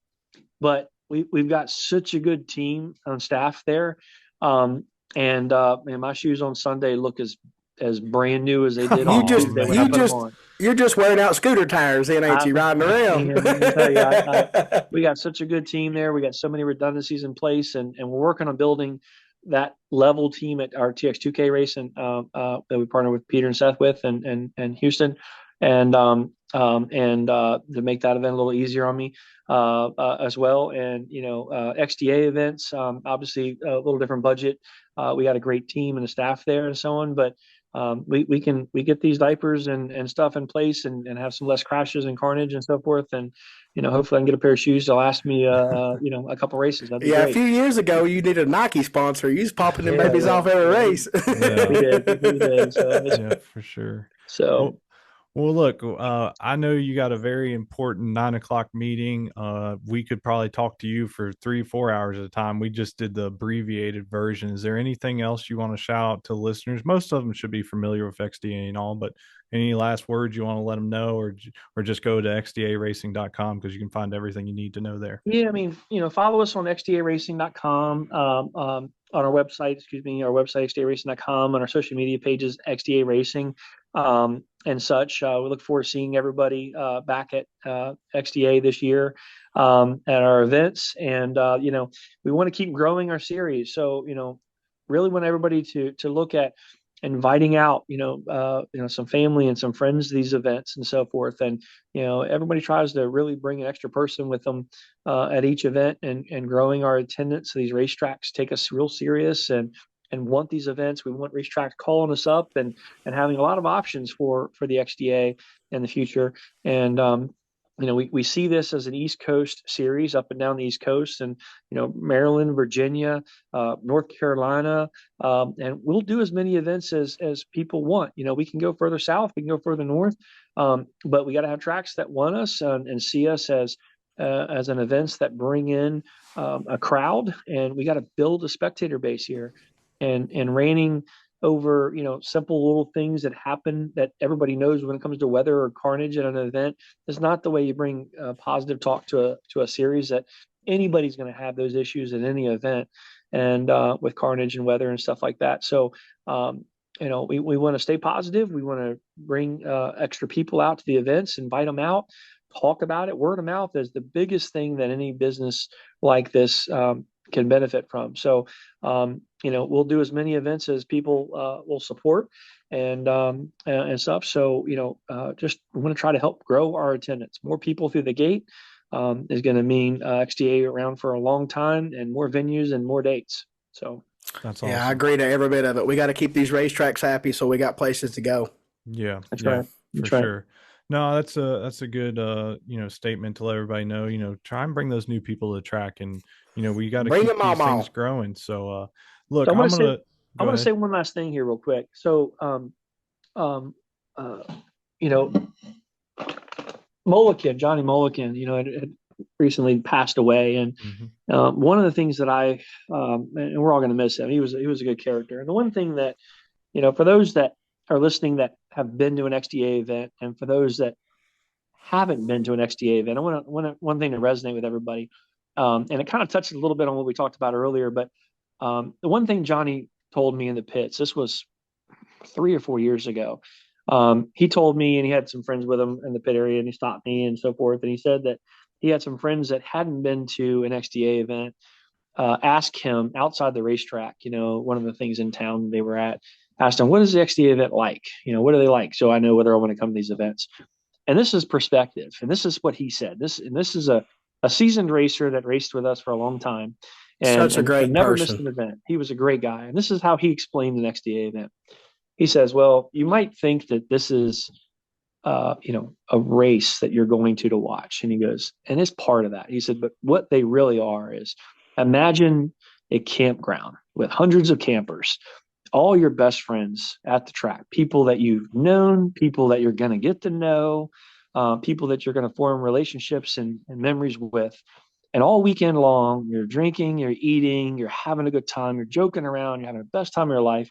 But we've got such a good team on staff there, um, and my shoes on Sunday look as brand new as they did You on Oh just Tuesday when I you put them man. just on. you're just wearing out scooter tires, then ain't you, riding around? Man, let me tell you, we got such a good team there. We got so many redundancies in place, and we're working on building that level team at our TX2K race and that we partner with Peter and Seth with and Houston, and to make that event a little easier on me as well. And XDA events, obviously a little different budget. We got a great team and a staff there and so on, but we get these diapers and stuff in place and have some less crashes and carnage and so forth. And, hopefully I can get a pair of shoes that'll last me, a couple races. That'd be Yeah, a great. few years ago, you needed a Nike sponsor. You was popping them Yeah, babies yeah, off every yeah. race. Yeah. We did, we did. So, Yeah, for sure. so Well, well, look, I know you got a very important 9 o'clock meeting. We could probably talk to you for 3, 4 hours at a time. We just did the abbreviated version. Is there anything else you want to shout out to listeners? Most of them should be familiar with XDA and all, but any last words you want to let them know, or just go to xdaracing.com because you can find everything you need to know there. yeah, I mean, follow us on xdaracing.com, on our website, our website, xdaracing.com, on our social media pages, XDA Racing, and such. We look forward to seeing everybody back at XDA this year at our events. And, we want to keep growing our series. So, really want everybody to look at inviting out, some family and some friends to these events and so forth. And, everybody tries to really bring an extra person with them at each event and growing our attendance. So these racetracks take us real serious and want these events. We want racetracks calling us up and having a lot of options for the XDA in the future. And we see this as an East Coast series up and down the East Coast, and Maryland, Virginia, North Carolina, and we'll do as many events as people want. We can go further south, we can go further north, but we got to have tracks that want us and see us as an events that bring in a crowd, and we got to build a spectator base here, and reigning over simple little things that happen that everybody knows when it comes to weather or carnage at an event is not the way you bring positive talk to a series that anybody's going to have those issues at any event and with carnage and weather and stuff like that. So we want to stay positive. We want to bring extra people out to the events, invite them out, talk about it. Word of mouth is the biggest thing that any business like this can benefit from. So, we'll do as many events as people will support and stuff. So, just want to try to help grow our attendance. More people through the gate is going to mean XDA around for a long time and more venues and more dates. So, That's Yeah, I awesome. agree to every bit of it. We got to keep these racetracks happy, so we got places to go. Yeah, that's yeah, right. for That's right. sure. No, that's a good statement to let everybody know. Try and bring those new people to the track, and we got to Bring keep them these things all. growing. So, So look, I'm going I'm to say, gonna I go want to ahead. say one last thing here real quick. So, um, uh, you know, Johnny Mullican, had recently passed away, and Hmm. one of the things that and we're all going to miss him. He was a good character, and the one thing that for those that are listening that have been to an XDA event, and for those that haven't been to an XDA event, I want one thing to resonate with everybody, and it kind of touches a little bit on what we talked about earlier. But the one thing Johnny told me in the pits, this was 3 or 4 years ago. He told me, and he had some friends with him in the pit area, and he stopped me and so forth. And he said that he had some friends that hadn't been to an XDA event ask him outside the racetrack, one of the things in town they were at, asked him, what is the XDA event like? What are they like? So I know whether I want to come to these events. And this is perspective. And this is what he said. This is a seasoned racer that raced with us for a long time and, Such a and great never missed person. an event. He was a great guy. And this is how he explained the XDA event. He says, well, you might think that this is, a race that you're going to watch. And he goes, and it's part of that. He said, but what they really are is imagine a campground with hundreds of campers. all your best friends at the track, people that you've known, people that you're going to get to know, people that you're going to form relationships and memories with. And all weekend long, you're drinking, you're eating, you're having a good time, you're joking around, you're having the best time of your life.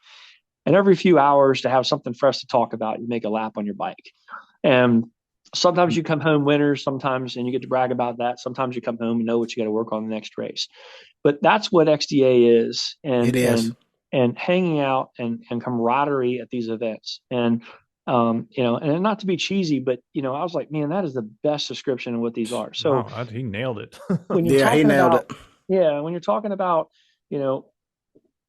And every few hours to have something fresh to talk about, you make a lap on your bike. And sometimes you come home winners, sometimes, and you get to brag about that. Sometimes you come home and know what you got to work on the next race. But that's what XDA is, It is. and hanging out and camaraderie at these events. And and not to be cheesy, but I was like, man, that is the best description of what these are. So No, he nailed it. when you're Yeah, he talking nailed about, it. yeah, when you're talking about, you know,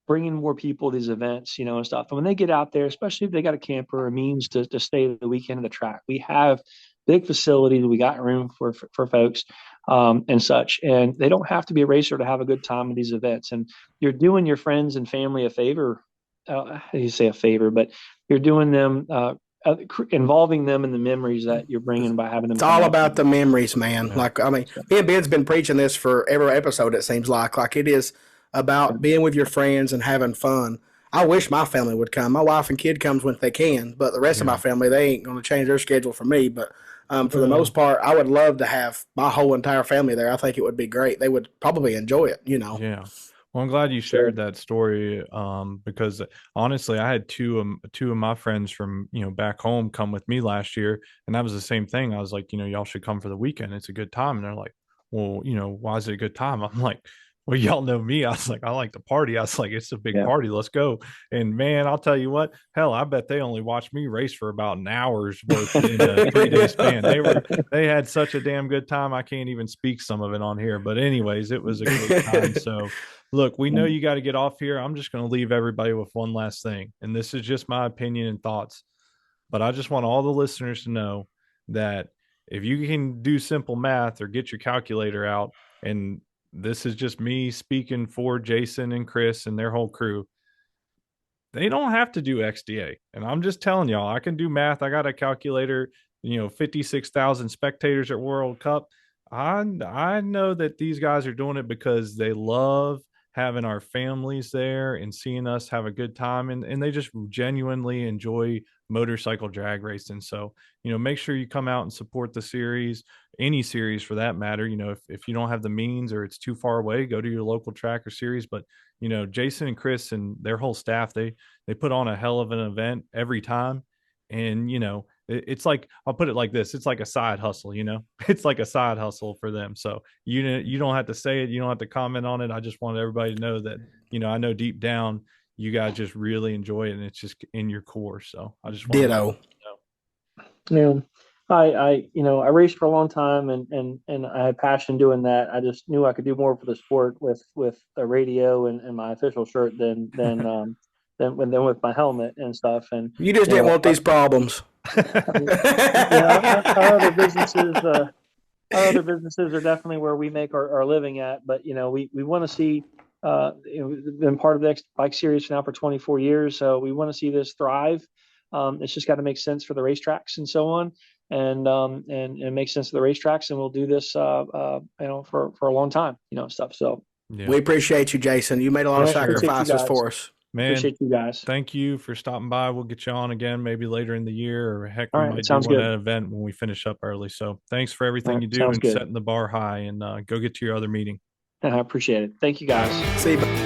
bringing more people to these events, and stuff. And when they get out there, especially if they got a camper or means to stay the weekend of the track, we have big facilities. We got room for folks and such. And they don't have to be a racer to have a good time at these events. And you're doing your friends and family a favor. You say a favor, but you're doing them, involving them in the memories that you're bringing by having them It's come all out. about the memories, man. Yeah. Like, I mean, me and Ben's been preaching this for every episode, it seems like it is about being with your friends and having fun. I wish my family would come. My wife and kid comes when they can, but the rest of my Yeah. family, they ain't going to change their schedule for me. But for the Well, most part, I would love to have my whole entire family there. I think it would be great. They would probably enjoy it, yeah. Well, I'm glad you shared that story, because honestly, I had two of my friends from back home come with me last year, and that was the same thing. I was like, y'all should come for the weekend. It's a good time, and they're like, well, why is it a good time? I'm like, well, y'all know me. I was like, I like to party. I was like, it's a big Yeah. party. Let's go. And man, I'll tell you what, hell, I bet they only watched me race for about an hour's worth in a 3 day span. They had such a damn good time. I can't even speak some of it on here. But anyways, it was a great time. So look, we know you got to get off here. I'm just going to leave everybody with one last thing. And this is just my opinion and thoughts. But I just want all the listeners to know that if you can do simple math or get your calculator out, and this is just me speaking for Jason and Chris and their whole crew, they don't have to do XDA. And I'm just telling y'all, I can do math. I got a calculator, 56,000 spectators at World Cup. I know that these guys are doing it because they love having our families there and seeing us have a good time, and they just genuinely enjoy motorcycle drag racing. So make sure you come out and support the series, any series for that matter. If you don't have the means or it's too far away, go to your local track or series. But Jason and Chris and their whole staff, they put on a hell of an event every time. And it's like, I'll put it like this, it's like a side hustle. It's like a side hustle for them. So you don't have to say it, you don't have to comment on it. I just want everybody to know that I know deep down you guys just really enjoy it, and it's just in your core. So I just want Ditto. to know. I raced for a long time, and I had passion doing that. I just knew I could do more for the sport with a radio and my official shirt than with my helmet and stuff. And You just didn't want these problems. our other businesses, are definitely where we make our living at. But we want to see. Been part of the X Bike Series now for 24 years, so we want to see this thrive. It's just got to make sense for the racetracks and so on, and it makes sense for the racetracks, and we'll do this, for a long time, stuff. So we appreciate you, Jason. You made a lot of sacrifices for us. Man, appreciate you guys. Thank you for stopping by. We'll get you on again maybe later in the year, or heck, we might do one at an event when we finish up early. So thanks for everything you do and setting the bar high, and go get to your other meeting. I appreciate it. Thank you, guys. See you.